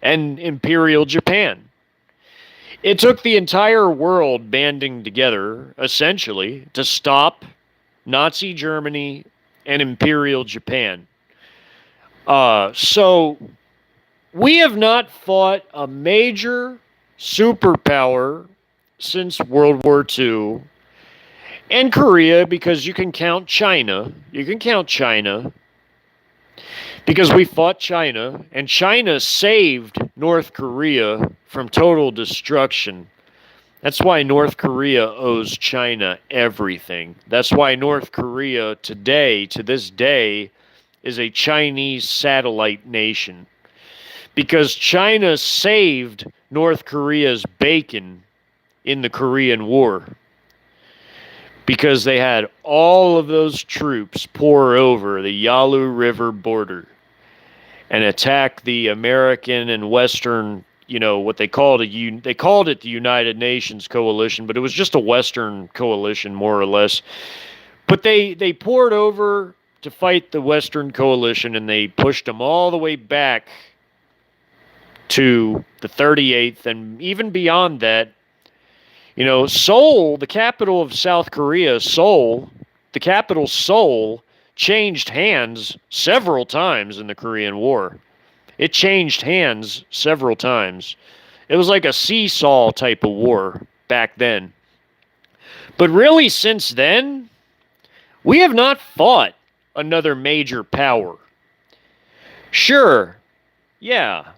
and Imperial Japan. It took the entire world banding together, essentially, to stop Nazi Germany and Imperial Japan. So we have not fought a major superpower since World War II, and Korea, because you can count China. You can count China because we fought China, and China saved North Korea from total destruction. That's why North Korea owes China everything. That's why North Korea today, to this day, is a Chinese satellite nation. Because China saved North Korea's bacon in the Korean War. Because they had all of those troops pour over the Yalu River border and attack the American and Western, what they called they called it the United Nations coalition, but it was just a Western coalition, more or less. But they poured over to fight the Western coalition, and they pushed them all the way back to the 38th, and even beyond that. Seoul, the capital of South Korea, the capital Seoul, changed hands several times in the Korean War. It changed hands several times. It was like a seesaw type of war back then. But really, since then, we have not fought another major power. Sure, yeah,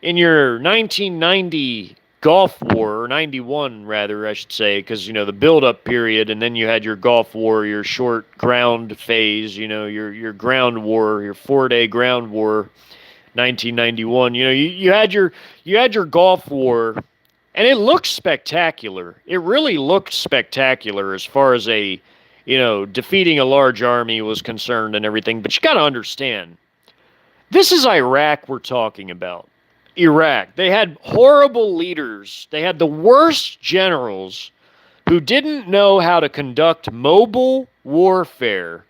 in your 1990 Gulf War, or 91 rather, I should say, because, the build-up period, and then you had your Gulf War, your short ground phase, your ground war, your 4-day ground war, 1991. You had your Gulf War, and it looked spectacular. It really looked spectacular as far as defeating a large army was concerned and everything. But you got to understand, this is Iraq we're talking about. Iraq. They had horrible leaders. They had the worst generals who didn't know how to conduct mobile warfare.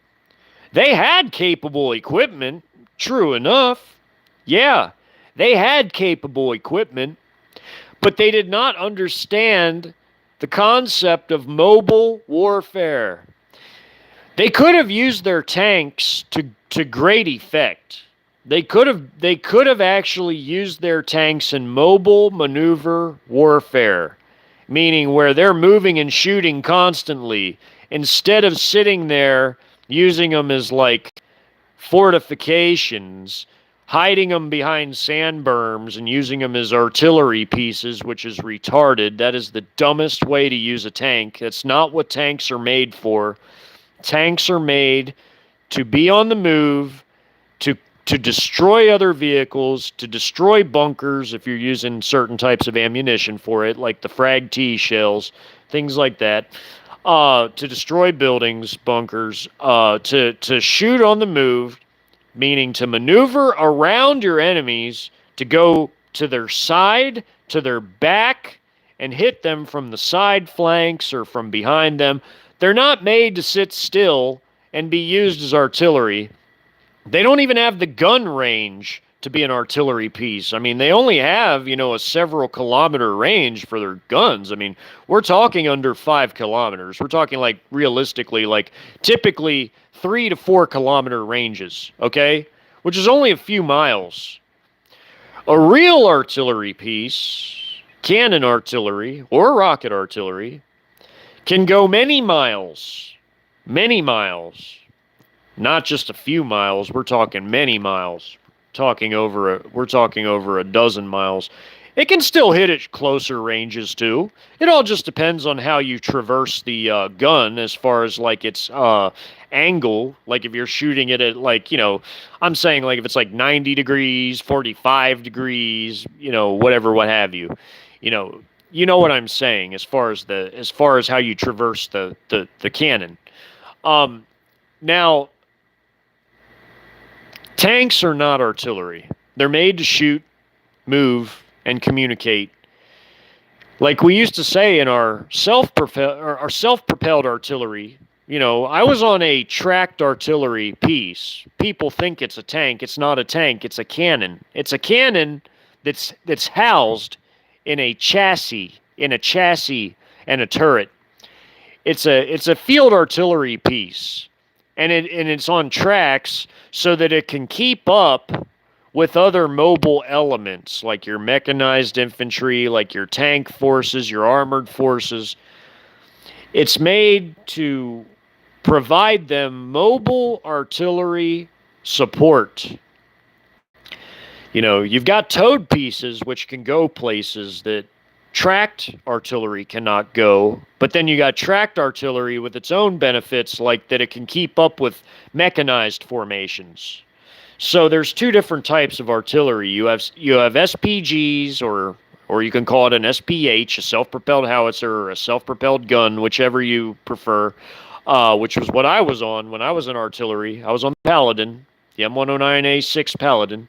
They had capable equipment, true enough. Yeah, they had capable equipment, but they did not understand the concept of mobile warfare. They could have used their tanks to great effect. They could have actually used their tanks in mobile maneuver warfare, meaning where they're moving and shooting constantly instead of sitting there using them as like fortifications, hiding them behind sand berms and using them as artillery pieces, which is retarded. That is the dumbest way to use a tank. That's not what tanks are made for. Tanks are made to be on the move, to destroy other vehicles, to destroy bunkers if you're using certain types of ammunition for it, like the Frag T shells, things like that, to destroy buildings, bunkers, to shoot on the move, meaning to maneuver around your enemies, to go to their side, to their back, and hit them from the side flanks or from behind them. They're not made to sit still and be used as artillery. They don't even have the gun range to be an artillery piece. I mean, they only have, a several kilometer range for their guns. I mean, we're talking under 5 kilometers. We're talking like realistically, like typically 3 to 4 kilometer ranges, okay? Which is only a few miles. A real artillery piece, cannon artillery or rocket artillery, can go many miles. Many miles. Not just a few miles, we're talking many miles. We're talking over a dozen miles. It can still hit at closer ranges too. It all just depends on how you traverse the gun as far as like its angle. Like if you're shooting it at like, I'm saying like if it's like 90 degrees, 45 degrees, whatever, what have you. You know what I'm saying as far as how you traverse the cannon. Now, tanks are not artillery. They're made to shoot, move, and communicate. Like we used to say in our self-propelled artillery, I was on a tracked artillery piece. People think it's a tank. It's not a tank. It's a cannon. It's a cannon that's housed in a chassis and a turret. It's a field artillery piece. And it's on tracks so that it can keep up with other mobile elements like your mechanized infantry, like your tank forces, your armored forces. It's made to provide them mobile artillery support. You've got towed pieces which can go places that tracked artillery cannot go, but then you got tracked artillery with its own benefits, like that it can keep up with mechanized formations. So there's two different types of artillery. You have SPGs, or you can call it an SPH, a self-propelled howitzer, or a self-propelled gun, whichever you prefer, which was what I was on when I was in artillery. I was on the Paladin, the M109A6 Paladin.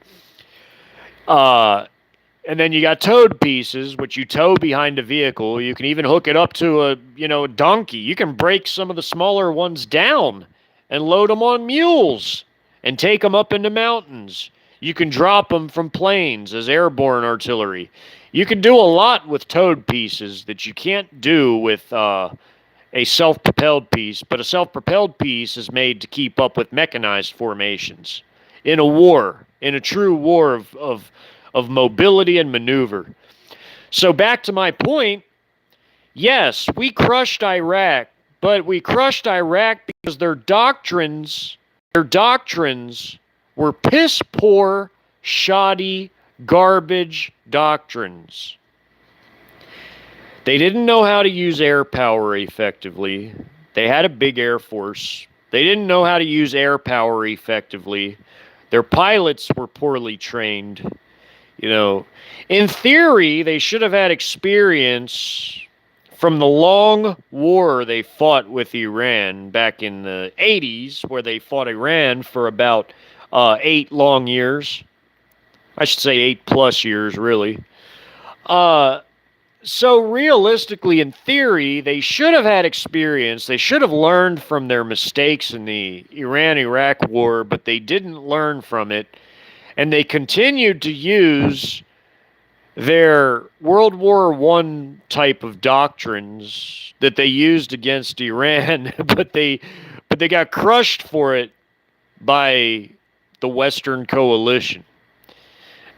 And then you got towed pieces, which you tow behind a vehicle. You can even hook it up to a donkey. You can break some of the smaller ones down and load them on mules and take them up into mountains. You can drop them from planes as airborne artillery. You can do a lot with towed pieces that you can't do with a self-propelled piece. But a self-propelled piece is made to keep up with mechanized formations in a war, in a true war of mobility and maneuver. So back to my point, Yes, we crushed Iraq, but we crushed Iraq because their doctrines were piss poor, shoddy, garbage doctrines. They didn't know how to use air power effectively. They had a big air force. They didn't know how to use air power effectively. Their pilots were poorly trained. You know, in theory, they should have had experience from the long war they fought with Iran back in the 80s, where they fought Iran for about 8 long years. I should say 8 plus years, really. Uh, so realistically, in theory, they should have had experience. They should have learned from their mistakes in the Iran-Iraq war, but they didn't learn from it. And they continued to use their World War One type of doctrines that they used against Iran, but they got crushed for it by the Western coalition.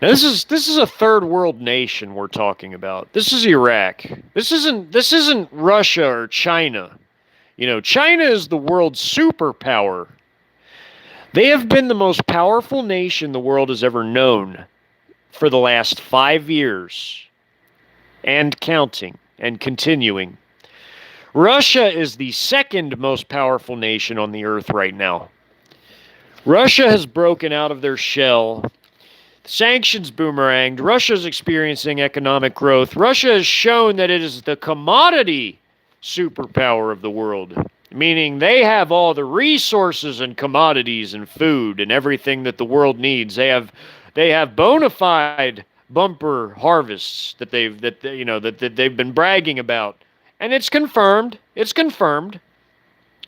Now this is a third world nation we're talking about. This is Iraq. This isn't Russia or China. You know, China is the world's superpower. They have been the most powerful nation the world has ever known for the last 5 years and counting and continuing. Russia is the second most powerful nation on the earth right now. Russia has broken out of their shell. Sanctions boomeranged. Russia is experiencing economic growth. Russia has shown that it is the commodity superpower of the world, meaning they have all the resources and commodities and food and everything that the world needs. They have bona fide bumper harvests that they've been bragging about, and it's confirmed. It's confirmed.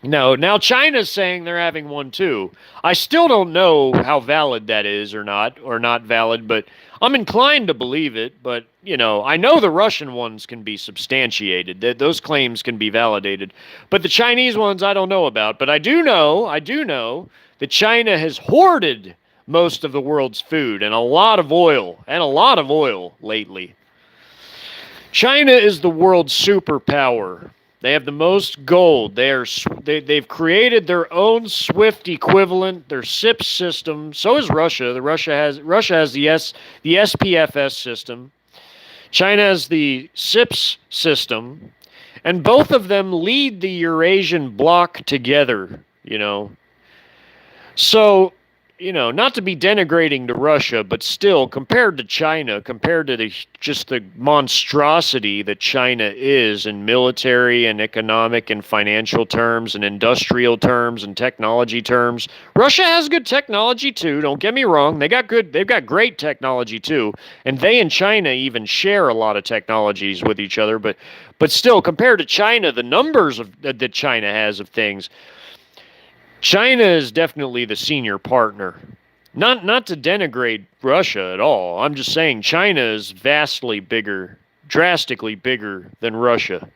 No, now China's saying they're having one too. I still don't know how valid that is or not valid, but I'm inclined to believe it. But, I know the Russian ones can be substantiated, that those claims can be validated. But the Chinese ones I don't know about. But I do know that China has hoarded most of the world's food and a lot of oil lately. China is the world's superpower. They have the most gold. They've created their own SWIFT equivalent, their SIPS system. So is Russia. Russia has the SPFS system. China has the SIPS system, and both of them lead the Eurasian bloc together. So, not to be denigrating to Russia, but still, compared to China, compared to the monstrosity that China is in military and economic and financial terms and industrial terms and technology terms, Russia has good technology too. Don't get me wrong; they've got great technology too, and they and China even share a lot of technologies with each other. But still, compared to China, the numbers that China has of things. China is definitely the senior partner. Not to denigrate Russia at all. I'm just saying China is vastly bigger, drastically bigger than Russia.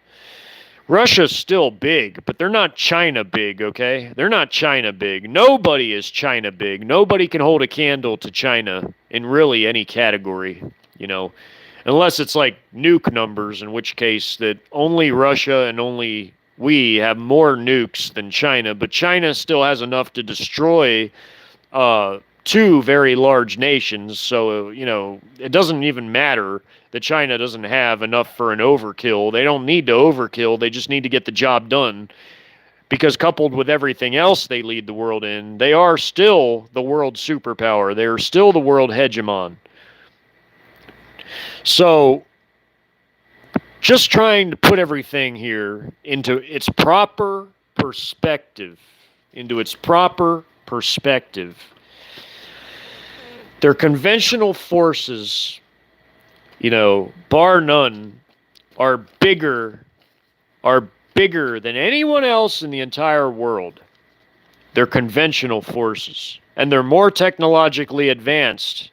Russia's still big, but they're not China big, okay? They're not China big. Nobody is China big. Nobody can hold a candle to China in really any category, unless it's like nuke numbers, in which case that only Russia and only we have more nukes than China, but China still has enough to destroy two very large nations. So, it doesn't even matter that China doesn't have enough for an overkill. They don't need to overkill. They just need to get the job done. Because coupled with everything else they lead the world in, they are still the world superpower. They are still the world hegemon. So, just trying to put everything here into its proper perspective. Their conventional forces, bar none, are bigger than anyone else in the entire world. They're conventional forces. And they're more technologically advanced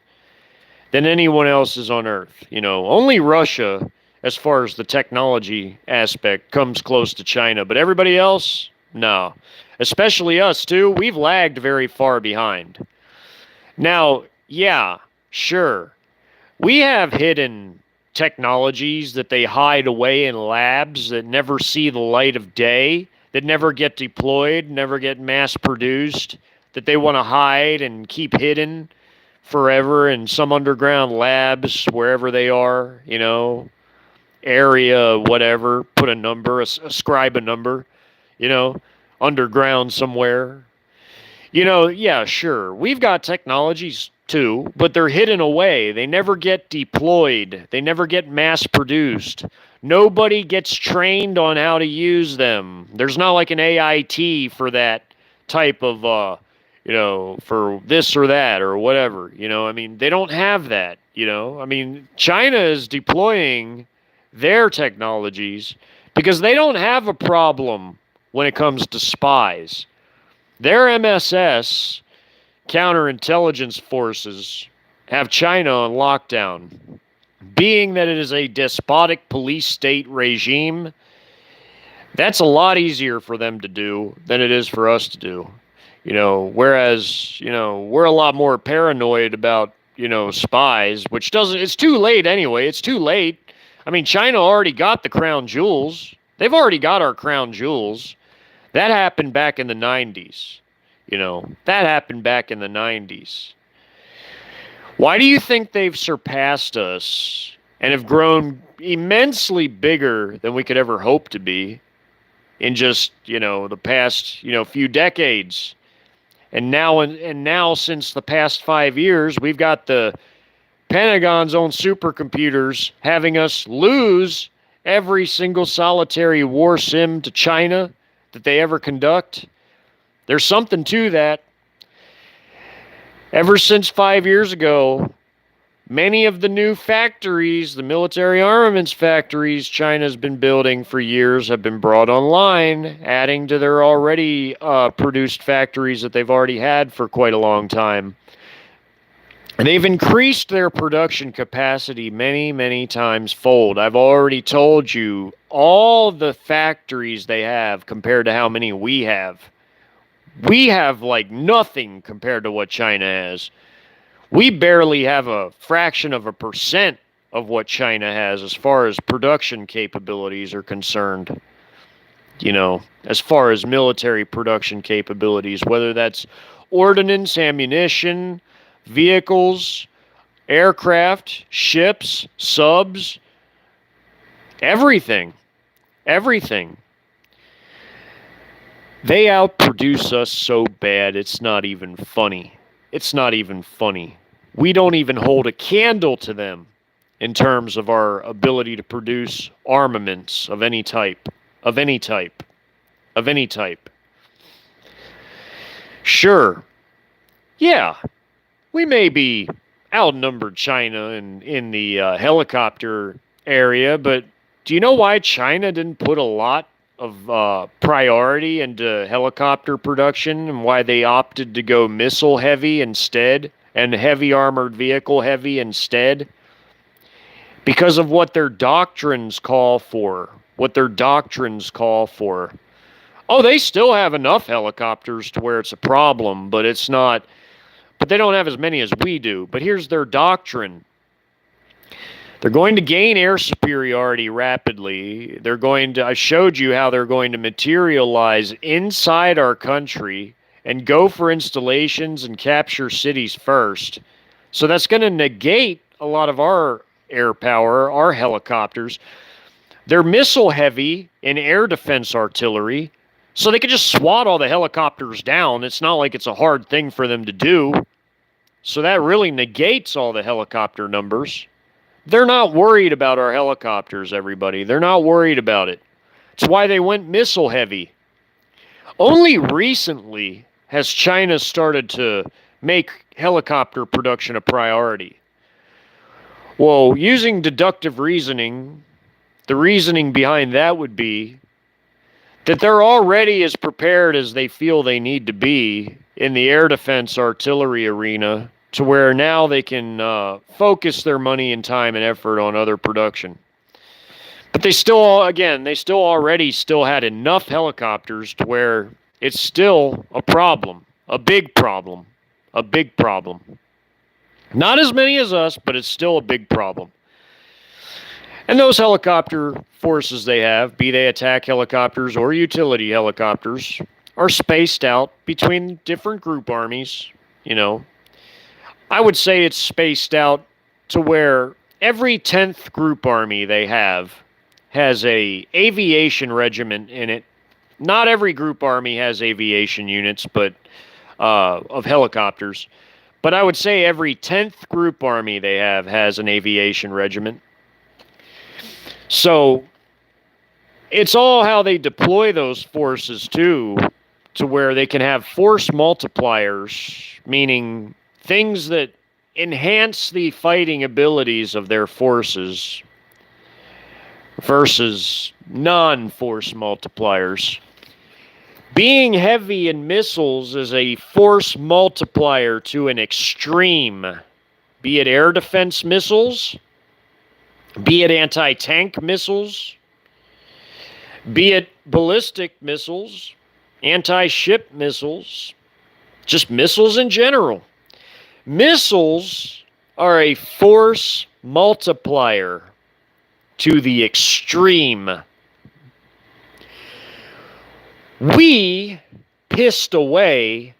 than anyone else is on Earth. Only Russia, as far as the technology aspect, comes close to China. But everybody else, no. Especially us, too. We've lagged very far behind. Now, yeah, sure. We have hidden technologies that they hide away in labs that never see the light of day, that never get deployed, never get mass produced, that they want to hide and keep hidden forever in some underground labs, wherever they are, area, whatever, put a number, ascribe a number, you know, underground somewhere. Yeah, sure. We've got technologies too, but they're hidden away. They never get deployed, they never get mass produced. Nobody gets trained on how to use them. There's not like an AIT for that type of, for this or that or whatever. I mean, they don't have that. I mean, China is deploying their technologies because they don't have a problem when it comes to spies. Their MSS, counterintelligence forces, have China on lockdown. Being that it is a despotic police state regime, that's a lot easier for them to do than it is for us to do. Whereas, we're a lot more paranoid about, spies, which doesn't, it's too late anyway. It's too late. I mean, China already got the crown jewels. They've already got our crown jewels. That happened back in the 90s. That happened back in the 90s. Why do you think they've surpassed us and have grown immensely bigger than we could ever hope to be in just, the past, few decades? And now since the past 5 years, we've got the Pentagon's own supercomputers having us lose every single solitary war sim to China that they ever conduct. There's something to that. Ever since 5 years ago, many of the new factories, the military armaments factories China's been building for years, have been brought online, adding to their already produced factories that they've already had for quite a long time. And they've increased their production capacity many, many times fold. I've already told you all the factories they have compared to how many we have. We have like nothing compared to what China has. We barely have a fraction of a percent of what China has as far as production capabilities are concerned. As far as military production capabilities, whether that's ordnance, ammunition, vehicles, aircraft, ships, subs, everything. Everything. They outproduce us so bad, it's not even funny. It's not even funny. We don't even hold a candle to them in terms of our ability to produce armaments of any type. Of any type. Of any type. Sure. Yeah. We may be outnumbered China in the helicopter area, but do you know why China didn't put a lot of priority into helicopter production and why they opted to go missile heavy instead and heavy armored vehicle heavy instead? Because of what their doctrines call for. What their doctrines call for. Oh, they still have enough helicopters to where it's a problem, but it's not. But they don't have as many as we do. But here's their doctrine. They're going to gain air superiority rapidly. I showed you how they're going to materialize inside our country and go for installations and capture cities first. So that's going to negate a lot of our air power, our helicopters. They're missile heavy in air defense artillery, so they can just swat all the helicopters down. It's not like it's a hard thing for them to do. So that really negates all the helicopter numbers. They're not worried about our helicopters, everybody. They're not worried about it. It's why they went missile heavy. Only recently has China started to make helicopter production a priority. Well, using deductive reasoning, the reasoning behind that would be that they're already as prepared as they feel they need to be in the air defense artillery arena to where now they can focus their money and time and effort on other production. But they still already had enough helicopters to where it's still a problem, a big problem, a big problem. Not as many as us, but it's still a big problem. And those helicopter forces they have, be they attack helicopters or utility helicopters, are spaced out between different group armies. You know, I would say it's spaced out to where every 10th group army they have has a aviation regiment in it. Not every group army has aviation units, but of helicopters. But I would say every 10th group army they have has an aviation regiment. So it's all how they deploy those forces too, to where they can have force multipliers, meaning things that enhance the fighting abilities of their forces versus non-force multipliers. Being heavy in missiles is a force multiplier to an extreme, be it air defense missiles, be it anti-tank missiles, be it ballistic missiles, anti-ship missiles, just missiles in general. Missiles are a force multiplier to the extreme. We pissed away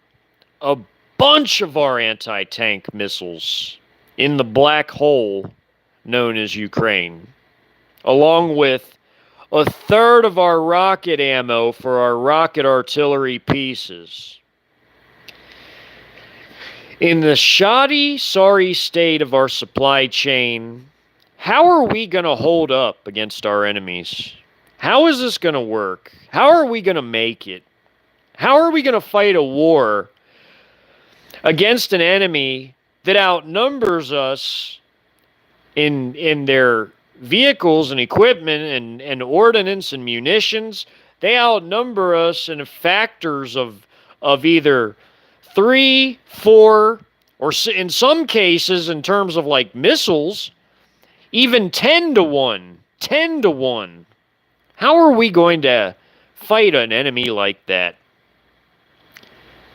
a bunch of our anti-tank missiles in the black hole known as Ukraine, along with a third of our rocket ammo for our rocket artillery pieces. In the shoddy, sorry state of our supply chain, how are we going to hold up against our enemies? How is this going to work? How are we going to make it? How are we going to fight a war against an enemy that outnumbers us in their vehicles and equipment and ordnance and munitions? They outnumber us in factors of either 3, 4, or in some cases, in terms of like missiles, even 10 to 1. 10 to 1. How are we going to fight an enemy like that?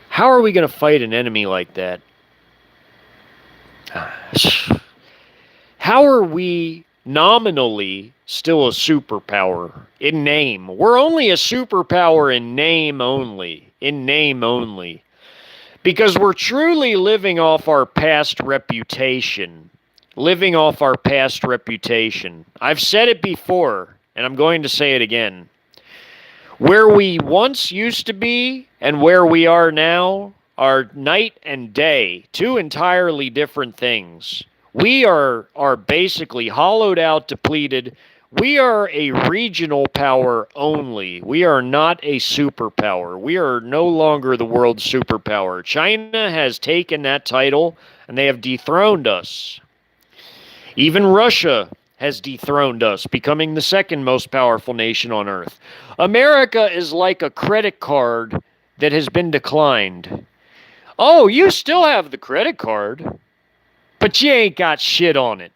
How are we going to fight an enemy like that? How are we nominally still a superpower in name? We're only a superpower in name only. In name only. Because we're truly living off our past reputation. Living off our past reputation. I've said it before, and I'm going to say it again. Where we once used to be and where we are now are night and day. Two entirely different things. We are basically hollowed out, depleted. We are a regional power only. We are not a superpower. We are no longer the world's superpower. China has taken that title, and they have dethroned us. Even Russia has dethroned us, becoming the second most powerful nation on Earth. America is like a credit card that has been declined. Oh, you still have the credit card, but you ain't got shit on it.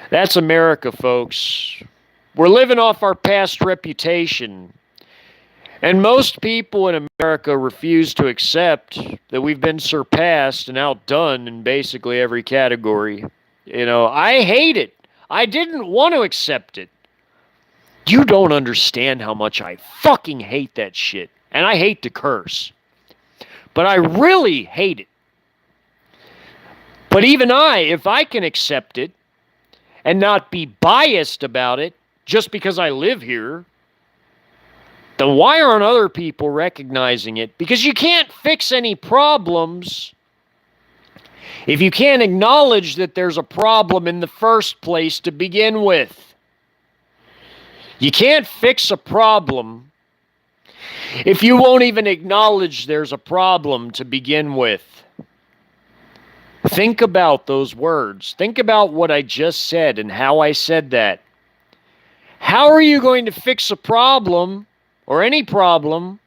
That's America, folks. We're living off our past reputation. And most people in America refuse to accept that we've been surpassed and outdone in basically every category. You know, I hate it. I didn't want to accept it. You don't understand how much I fucking hate that shit. And I hate to curse. But I really hate it. But even if I can accept it and not be biased about it just because I live here, then why aren't other people recognizing it? Because you can't fix any problems if you can't acknowledge that there's a problem in the first place to begin with. You can't fix a problem if you won't even acknowledge there's a problem to begin with. Think about those words. Think about what I just said and how I said that. How are you going to fix a problem or any problem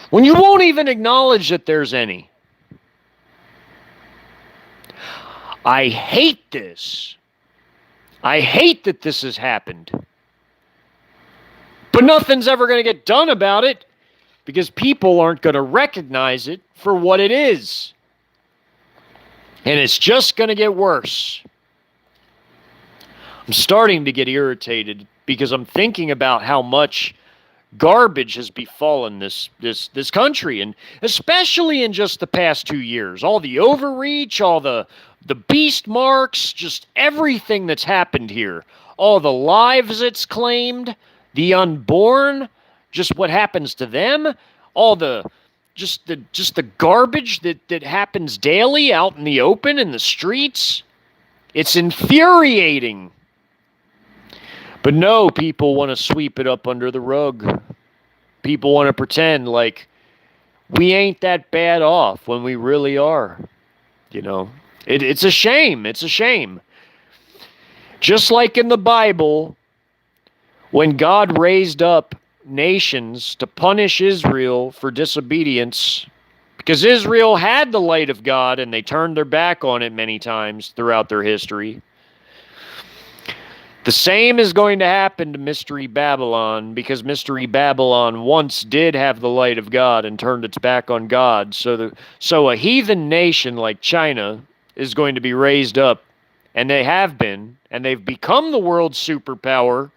when you won't even acknowledge that there's any? I hate this. I hate that this has happened. But nothing's ever going to get done about it because people aren't going to recognize it for what it is. And it's just going to get worse. I'm starting to get irritated because I'm thinking about how much garbage has befallen this country, and especially in just the past 2 years. All the overreach, all the beast marks, just everything that's happened here. All the lives it's claimed, the unborn, just what happens to them, all the just the garbage that happens daily out in the open in the streets. It's infuriating. But no, people want to sweep it up under the rug. People want to pretend like we ain't that bad off when we really are. You know, it's a shame. It's a shame. Just like in the Bible, when God raised up nations to punish Israel for disobedience, because Israel had the light of God and they turned their back on it many times throughout their history. The same is going to happen to Mystery Babylon, because Mystery Babylon once did have the light of God and turned its back on God. So a heathen nation like China is going to be raised up, and they have been, and they've become the world's superpower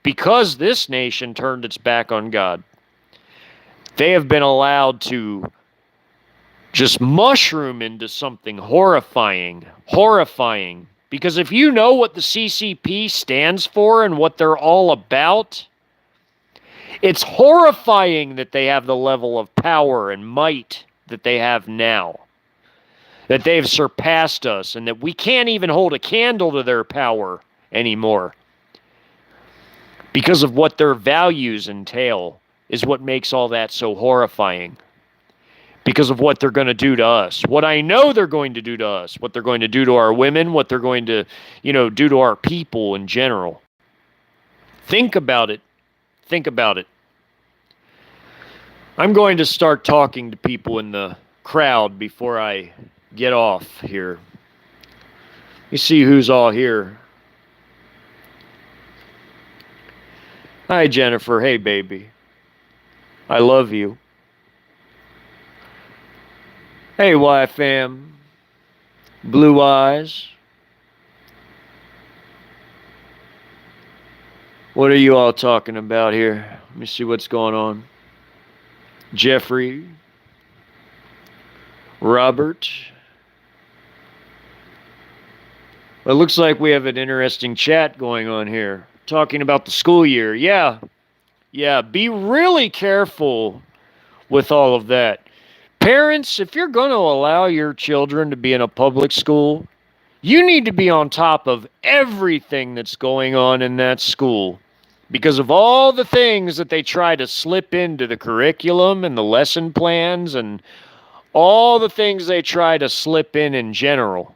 because this nation turned its back on God. They have been allowed to just mushroom into something horrifying. Because if you know what the CCP stands for and what they're all about, it's horrifying that they have the level of power and might that they have now. That they've surpassed us and that we can't even hold a candle to their power anymore. Because of what their values entail is what makes all that so horrifying. Because of what they're going to do to us. What I know they're going to do to us. What they're going to do to our women. What they're going to, do to our people in general. Think about it. Think about it. I'm going to start talking to people in the crowd before I get off here. You see who's all here. Hi, Jennifer. Hey, baby. I love you. Hey, YFam. Blue Eyes. What are you all talking about here? Let me see what's going on. Jeffrey. Robert. Well, it looks like we have an interesting chat going on here. Talking about the school year. Yeah, be really careful with all of that. Parents, if you're going to allow your children to be in a public school, you need to be on top of everything that's going on in that school. Because of all the things that they try to slip into the curriculum and the lesson plans and all the things they try to slip in general.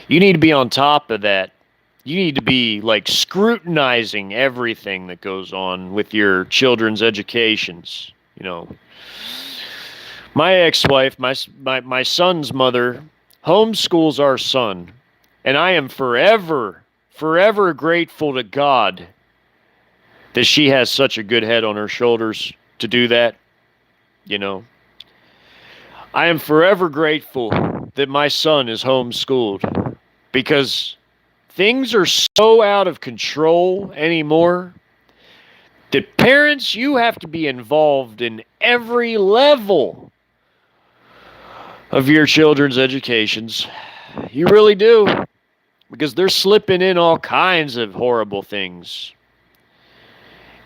You need to be on top of that. You need to be scrutinizing everything that goes on with your children's educations. My ex-wife, my son's mother, homeschools our son, and I am forever grateful to God that she has such a good head on her shoulders to do that. I am forever grateful that my son is homeschooled, because things are so out of control anymore that parents, you have to be involved in every level of your children's educations. You really do. Because they're slipping in all kinds of horrible things.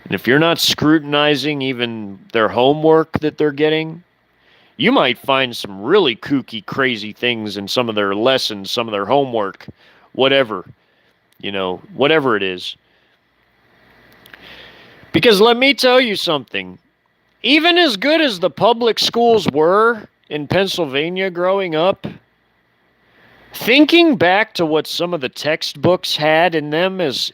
And if you're not scrutinizing even their homework that they're getting, you might find some really kooky, crazy things in some of their lessons, some of their homework, whatever it is. Because let me tell you something. Even as good as the public schools were in Pennsylvania growing up, thinking back to what some of the textbooks had in them as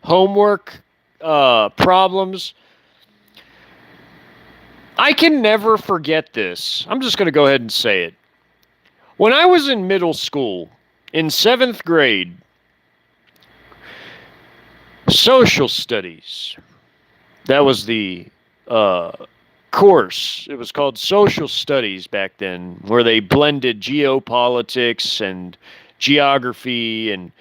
homework problems, I can never forget this. I'm just going to go ahead and say it. When I was in middle school, in 7th grade, social studies, that was the course. It was called social studies back then, where they blended geopolitics and geography and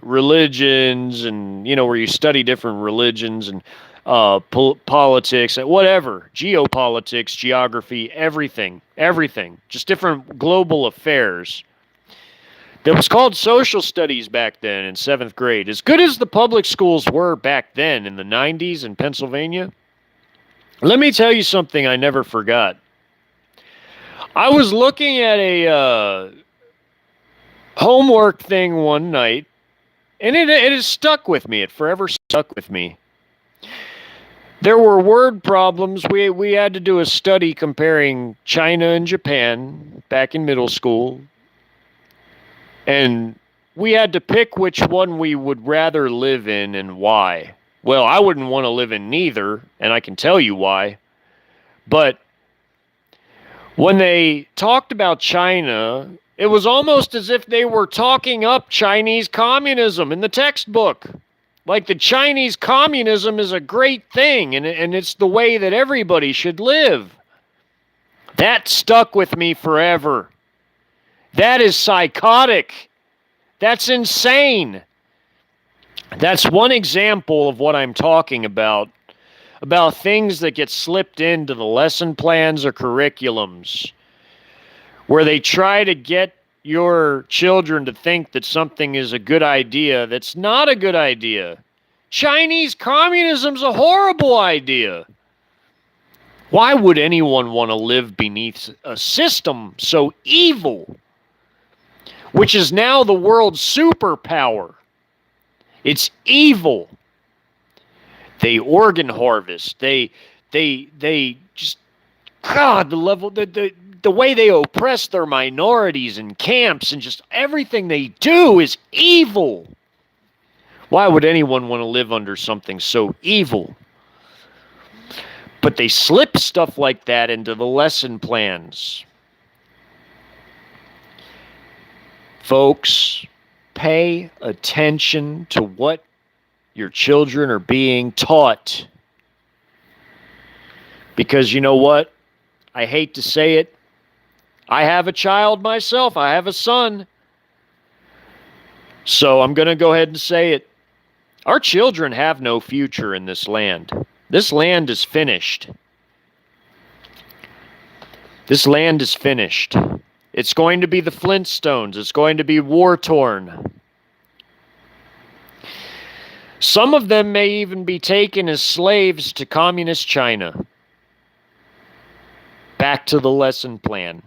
religions, and where you study different religions and politics, whatever, geopolitics, geography, everything, just different global affairs. That was called social studies back then in 7th grade. As good as the public schools were back then in the 90s in Pennsylvania, let me tell you something I never forgot. I was looking at a homework thing one night, and it has stuck with me. It forever stuck with me. There were word problems. We had to do a study comparing China and Japan back in middle school. And we had to pick which one we would rather live in and why. Well, I wouldn't want to live in neither, and I can tell you why. But when they talked about China, it was almost as if they were talking up Chinese communism in the textbook. Like the Chinese communism is a great thing, and it's the way that everybody should live. That stuck with me forever. That is psychotic. That's insane. That's one example of what I'm talking about things that get slipped into the lesson plans or curriculums, where they try to get your children to think that something is a good idea that's not a good idea. Chinese communism's a horrible idea. Why would anyone want to live beneath a system so evil, which is now the world's superpower? It's evil. They organ harvest. They just, God, the level, the way they oppress their minorities in camps, and just everything they do is evil. Why would anyone want to live under something so evil? But they slip stuff like that into the lesson plans. Folks, pay attention to what your children are being taught. Because you know what? I hate to say it. I have a child myself. I have a son. So I'm going to go ahead and say it. Our children have no future in this land. This land is finished. This land is finished. It's going to be the Flintstones. It's going to be war-torn. Some of them may even be taken as slaves to communist China. Back to the lesson plan.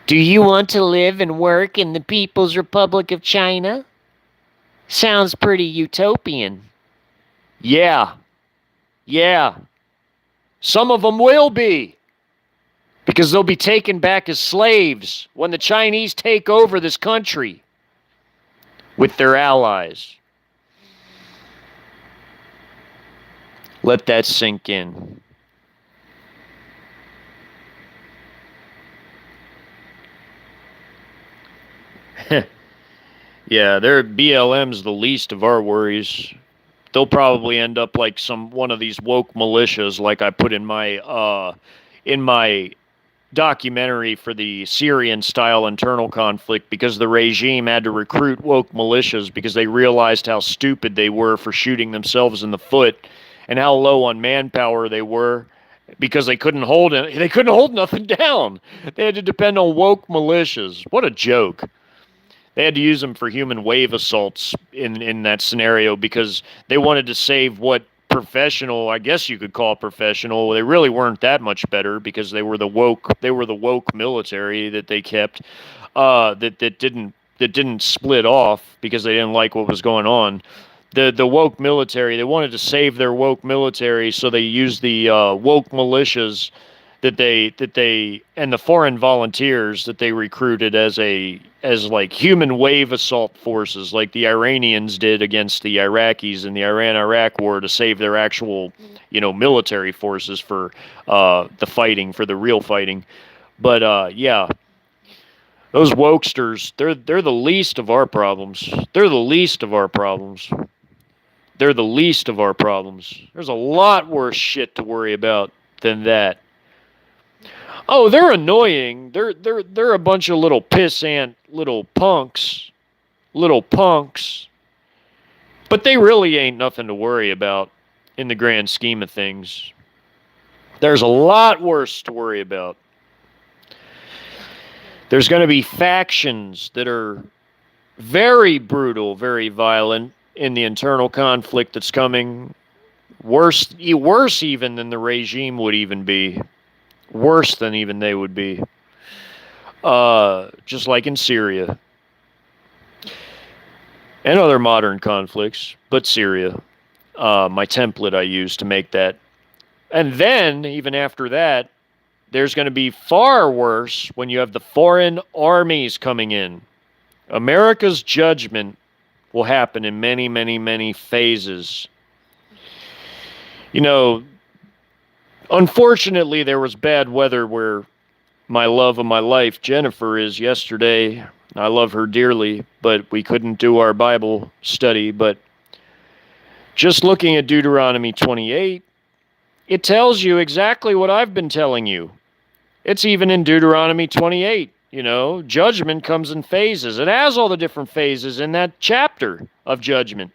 Do you want to live and work in the People's Republic of China? Sounds pretty utopian. Yeah. Some of them will be. Because they'll be taken back as slaves when the Chinese take over this country with their allies. Let that sink in. Yeah, their BLM's the least of our worries. They'll probably end up like one of these woke militias, like I put in my documentary for the Syrian-style internal conflict, because the regime had to recruit woke militias because they realized how stupid they were for shooting themselves in the foot, and how low on manpower they were, because they couldn't hold nothing down. They had to depend on woke militias. What a joke. They had to use them for human wave assaults in that scenario, because they wanted to save what professional, I guess you could call professional. They really weren't that much better, because they were the woke military that they kept, that didn't split off because they didn't like what was going on. The woke military, they wanted to save their woke military, so they used the woke militias that they and the foreign volunteers that they recruited as like human wave assault forces, like the Iranians did against the Iraqis in the Iran-Iraq war, to save their actual, military forces for the fighting, for the real fighting. But yeah, those wokesters, they're the least of our problems. They're the least of our problems. They're the least of our problems. There's a lot worse shit to worry about than that. Oh, they're annoying. They're a bunch of little pissant little punks. But they really ain't nothing to worry about in the grand scheme of things. There's a lot worse to worry about. There's going to be factions that are very brutal, very violent in the internal conflict that's coming. Worse even than the regime would even be. Worse than even they would be. Just like in Syria and other modern conflicts, but Syria, my template I use to make that. And then, even after that, there's going to be far worse when you have the foreign armies coming in. America's judgment will happen in many, many, many phases. You know, unfortunately, there was bad weather where my love of my life, Jennifer, is yesterday. I love her dearly, but we couldn't do our Bible study. But just looking at Deuteronomy 28, it tells you exactly what I've been telling you. It's even in Deuteronomy 28. Judgment comes in phases. It has all the different phases in that chapter of judgment.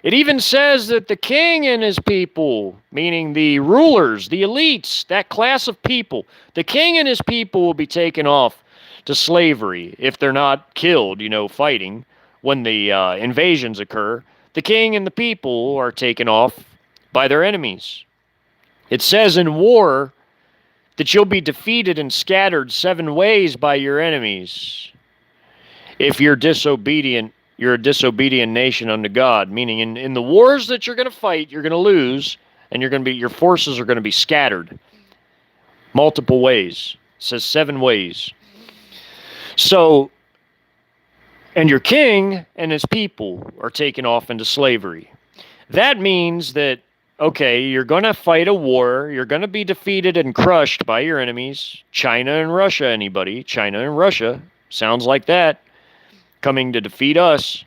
It even says that the king and his people, meaning the rulers, the elites, that class of people, the king and his people will be taken off to slavery if they're not killed, fighting when the invasions occur. The king and the people are taken off by their enemies. It says in war that you'll be defeated and scattered 7 ways by your enemies. If you're disobedient, you're a disobedient nation unto God, meaning in the wars that you're going to fight, you're going to lose, and your forces are going to be scattered multiple ways. It says 7 ways. So, and your king and his people are taken off into slavery. That means that, okay, you're going to fight a war, you're going to be defeated and crushed by your enemies, China and Russia, anybody? China and Russia, sounds like that, coming to defeat us.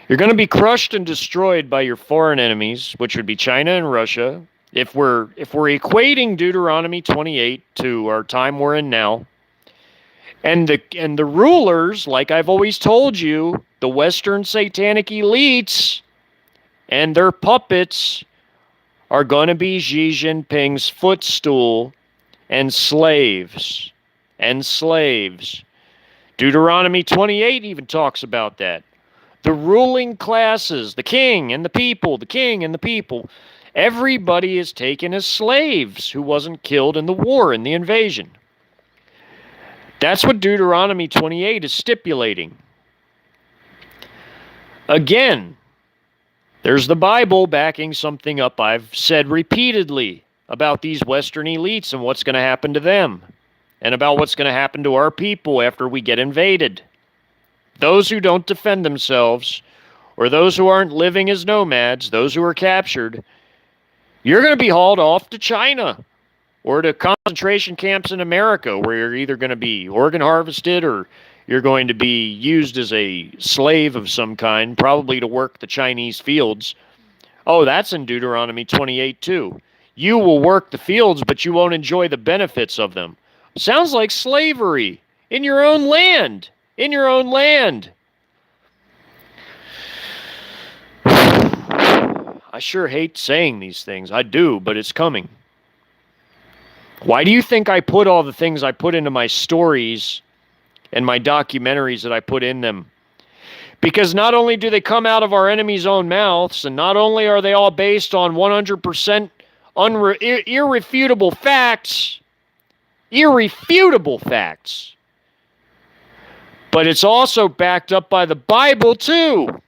You're going to be crushed and destroyed by your foreign enemies, which would be China and Russia. If we're equating Deuteronomy 28 to our time we're in now, and the rulers, like I've always told you, the Western satanic elites and their puppets are going to be Xi Jinping's footstool and slaves. And slaves. Deuteronomy 28 even talks about that. The ruling classes, the king and the people, everybody is taken as slaves who wasn't killed in the war, in the invasion. That's what Deuteronomy 28 is stipulating. Again, there's the Bible backing something up I've said repeatedly about these Western elites and what's going to happen to them, and about what's going to happen to our people after we get invaded. Those who don't defend themselves, or those who aren't living as nomads, those who are captured, you're going to be hauled off to China or to concentration camps in America, where you're either going to be organ harvested or you're going to be used as a slave of some kind, probably to work the Chinese fields. Oh, that's in Deuteronomy 28 too. You will work the fields, but you won't enjoy the benefits of them. Sounds like slavery in your own land. In your own land. I sure hate saying these things. I do, but it's coming. Why do you think I put all the things I put into my stories and my documentaries that I put in them? Because not only do they come out of our enemies' own mouths, and not only are they all based on 100% irrefutable facts, but it's also backed up by the Bible too. I'm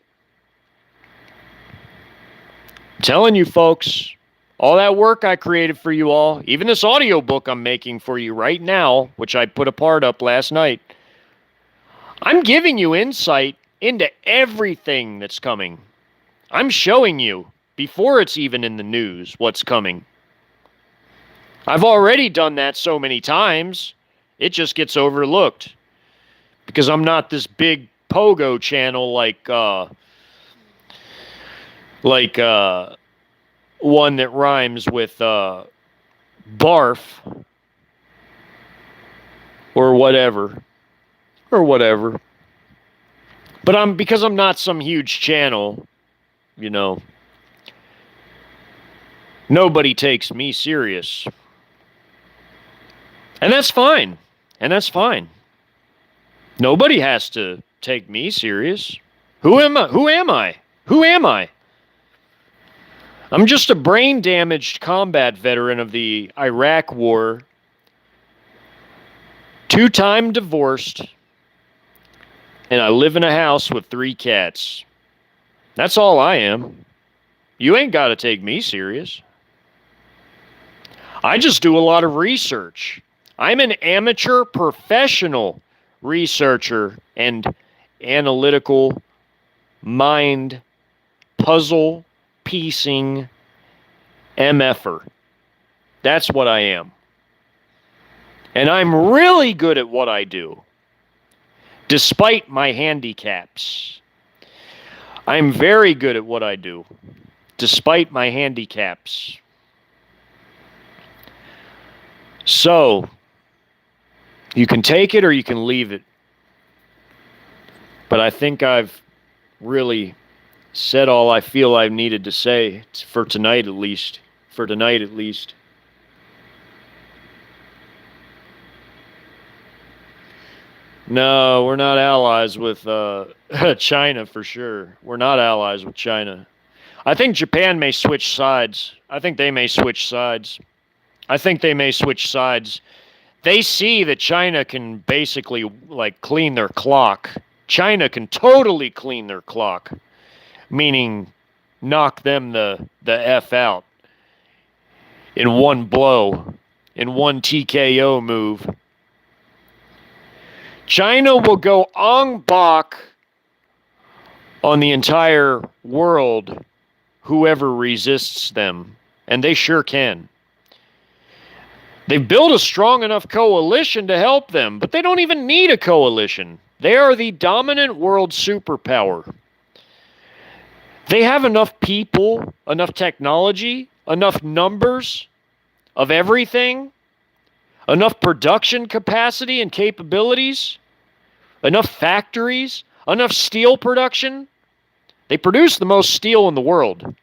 telling you folks, all that work I created for you all, even this audiobook I'm making for you right now, which I put a part up last night, I'm giving you insight into everything that's coming. I'm showing you, before it's even in the news, what's coming. I've already done that so many times, it just gets overlooked. Because I'm not this big pogo channel like one that rhymes with barf. whatever. Or whatever. But because I'm not some huge channel, you know, nobody takes me serious. And that's fine. And that's fine. Nobody has to take me serious. Who am I? Who am I? Who am I? I'm just a brain-damaged combat veteran of the Iraq War, 2-time divorced, and I live in a house with 3 cats. That's all I am. You ain't got to take me serious. I just do a lot of research. I'm an amateur professional researcher and analytical mind puzzle piecing MFer. That's what I am. And I'm really good at what I do, despite my handicaps. I'm very good at what I do, despite my handicaps. So, you can take it or you can leave it. But I think I've really said all I feel I needed to say for tonight at least. For tonight at least. No, we're not allies with China for sure. We're not allies with China. I think Japan may switch sides. I think they may switch sides. They see that China can basically clean their clock. China can totally clean their clock, meaning knock them the F out in one blow, in one TKO move. China will go en bas on the entire world, whoever resists them, and they sure can. They've built a strong enough coalition to help them, but they don't even need a coalition. They are the dominant world superpower. They have enough people, enough technology, enough numbers of everything, enough production capacity and capabilities, enough factories, enough steel production. They produce the most steel in the world,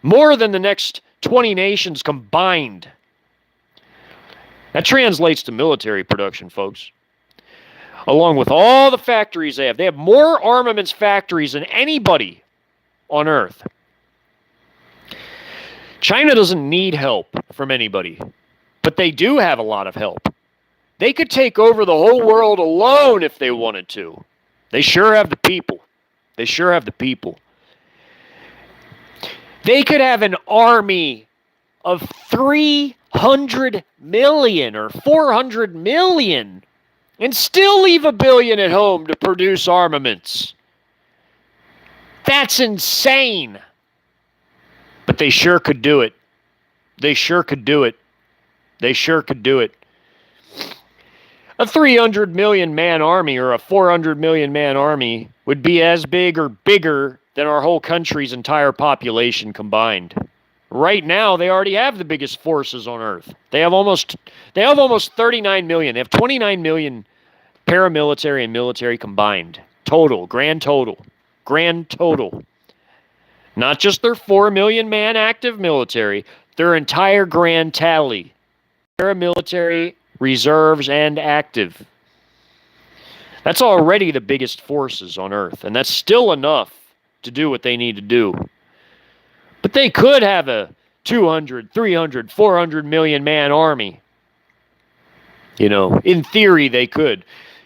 more than the next 20 nations combined. That translates to military production, folks. Along with all the factories they have more armaments factories than anybody on Earth. China doesn't need help from anybody, but they do have a lot of help. They could take over the whole world alone if they wanted to. They sure have the people. They sure have the people. They could have an army of 300 million or 400 million and still leave $1 billion at home to produce armaments. That's insane. But they sure could do it. They sure could do it. They sure could do it. A 300 million man army or a 400 million man army would be as big or bigger than our whole country's entire population combined. Right now, they already have the biggest forces on Earth. They have almost 39 million. They have 29 million paramilitary and military combined. Total, grand total. Grand total. Not just their 4 million man active military, their entire grand tally. Paramilitary, reserves, and active. That's already the biggest forces on Earth, and that's still enough to do what they need to do. But they could have a 200, 300, 400 million man army. You know, in theory, they could.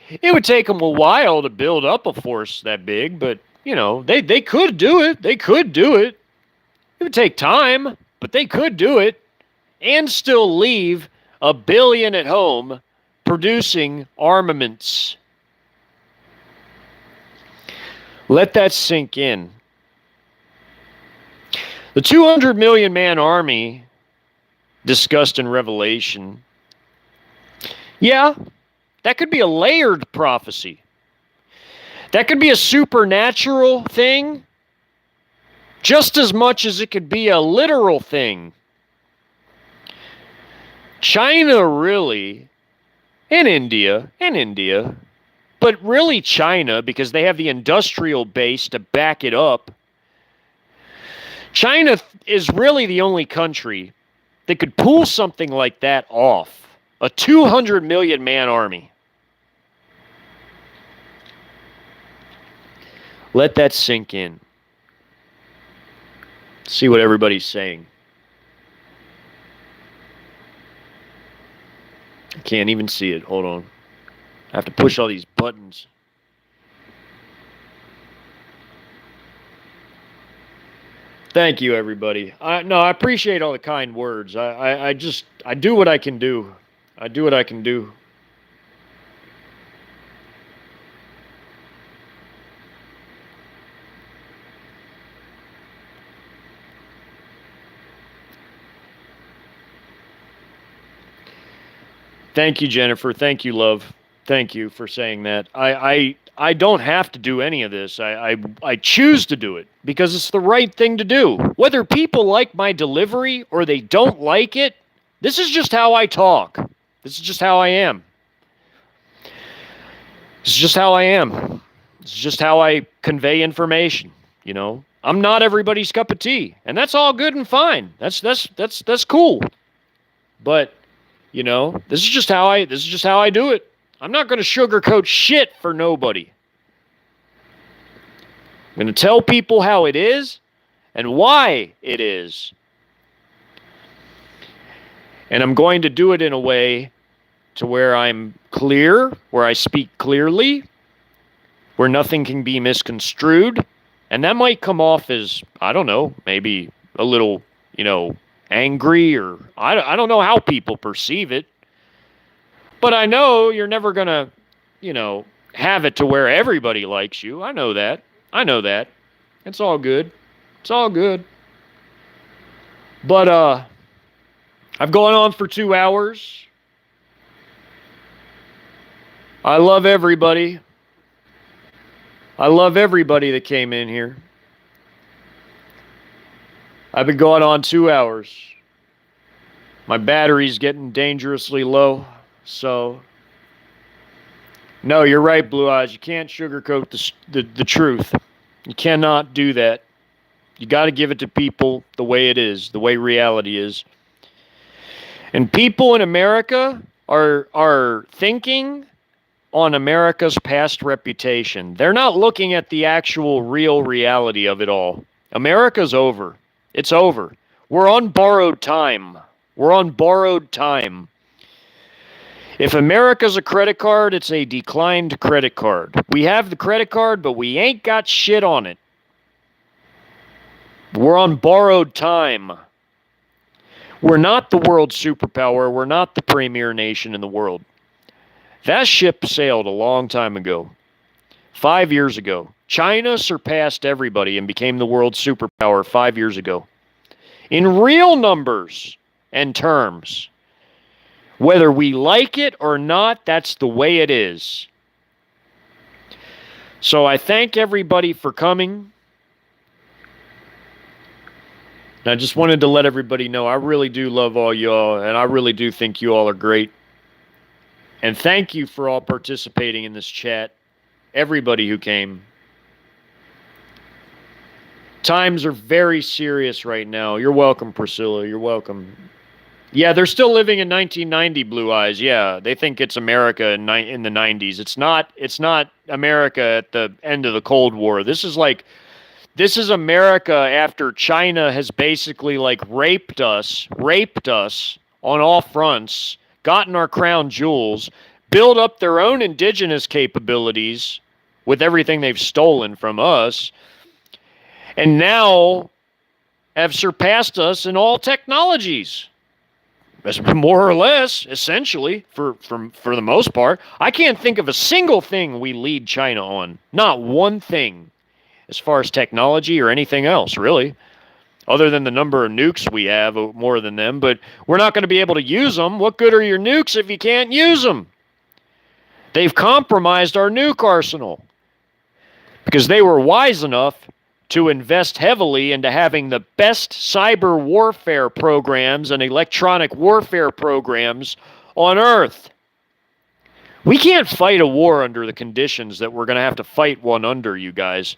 It would take them a while to build up a force that big, but, you know, they could do it. They could do it. It would take time, but they could do it and still leave $1 billion at home producing armaments. Let that sink in. The 200 million man army discussed in Revelation, yeah, that could be a layered prophecy. That could be a supernatural thing just as much as it could be a literal thing. China really and India, but really China, because they have the industrial base to back it up. China is really the only country that could pull something like that off. A 200 million man army. Let that sink in. See what everybody's saying. I can't even see it. Hold on. I have to push all these buttons. Thank you, everybody. I appreciate all the kind words. I do what I can do. I do what I can do. Thank you, Jennifer. Thank you, love. Thank you for saying that. I don't have to do any of this. I choose to do it because it's the right thing to do. Whether people like my delivery or they don't like it, this is just how I talk. This is just how I am. This is just how I am. This is just how I convey information, you know. I'm not everybody's cup of tea, and that's all good and fine. That's cool. But, you know, this is just how I do it. I'm not going to sugarcoat shit for nobody. I'm going to tell people how it is and why it is. And I'm going to do it in a way to where I'm clear, where I speak clearly, where nothing can be misconstrued. And that might come off as, I don't know, maybe a little, you know, angry, or I don't know how people perceive it. But I know you're never going to, you know, have it to where everybody likes you. I know that. It's all good. It's all good. But I've gone on for 2 hours. I love everybody. I love everybody that came in here. I've been going on 2 hours. My battery's getting dangerously low. So, no, you're right, Blue Eyes. You can't sugarcoat the truth. You cannot do that. You got to give it to people the way it is, the way reality is. And people in America are thinking on America's past reputation. They're not looking at the actual real reality of it all. America's over. It's over. We're on borrowed time. We're on borrowed time. If America's a credit card, it's a declined credit card. We have the credit card, but we ain't got shit on it. We're on borrowed time. We're not the world superpower. We're not the premier nation in the world. That ship sailed a long time ago. 5 years ago. China surpassed everybody and became the world superpower 5 years ago. In real numbers and terms. Whether we like it or not, that's the way it is. So I thank everybody for coming. And I just wanted to let everybody know I really do love all y'all, and I really do think you all are great. And thank you for all participating in this chat. Everybody who came. Times are very serious right now. You're welcome, Priscilla. You're welcome. Yeah, they're still living in 1990, Blue Eyes. Yeah, they think it's America in the 90s. It's not America at the end of the Cold War. This is America after China has basically like raped us on all fronts, gotten our crown jewels, built up their own indigenous capabilities with everything they've stolen from us, and now have surpassed us in all technologies. More or less, essentially, for the most part. I can't think of a single thing we lead China on. Not one thing. As far as technology or anything else, really. Other than the number of nukes we have, more than them. But we're not going to be able to use them. What good are your nukes if you can't use them? They've compromised our nuke arsenal. Because they were wise enough to invest heavily into having the best cyber warfare programs and electronic warfare programs on Earth. We can't fight a war under the conditions that we're going to have to fight one under, you guys.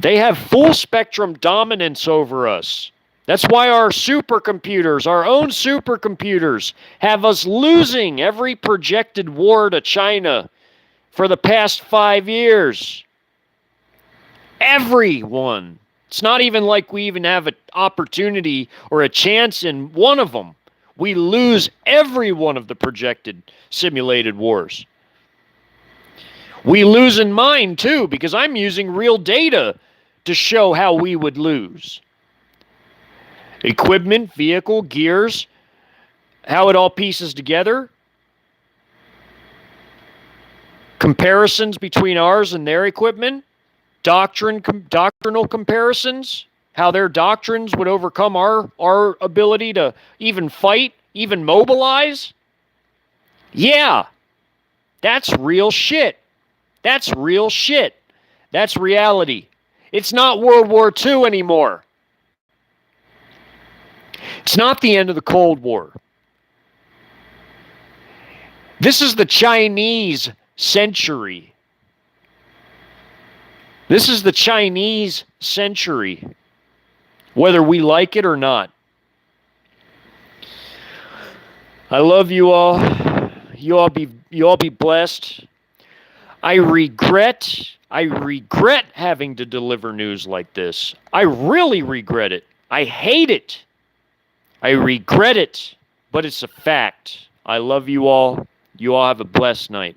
They have full spectrum dominance over us. That's why our supercomputers, our own supercomputers, have us losing every projected war to China for the past 5 years. Everyone. It's not even like we even have an opportunity or a chance in one of them. We lose every one of the projected simulated wars. We lose in mine too, because I'm using real data to show how we would lose. Equipment, vehicle, gears, how it all pieces together. Comparisons between ours and their equipment. Doctrinal comparisons. How their doctrines would overcome our ability to even fight, even mobilize. Yeah, that's real shit. That's real shit. That's reality. It's not World War II anymore. It's not the end of the Cold War. This is the Chinese century. This is the Chinese century, whether we like it or not. I love you all. You all be blessed. I regret having to deliver news like this. I really regret it. I hate it. I regret it, but it's a fact. I love you all. You all have a blessed night.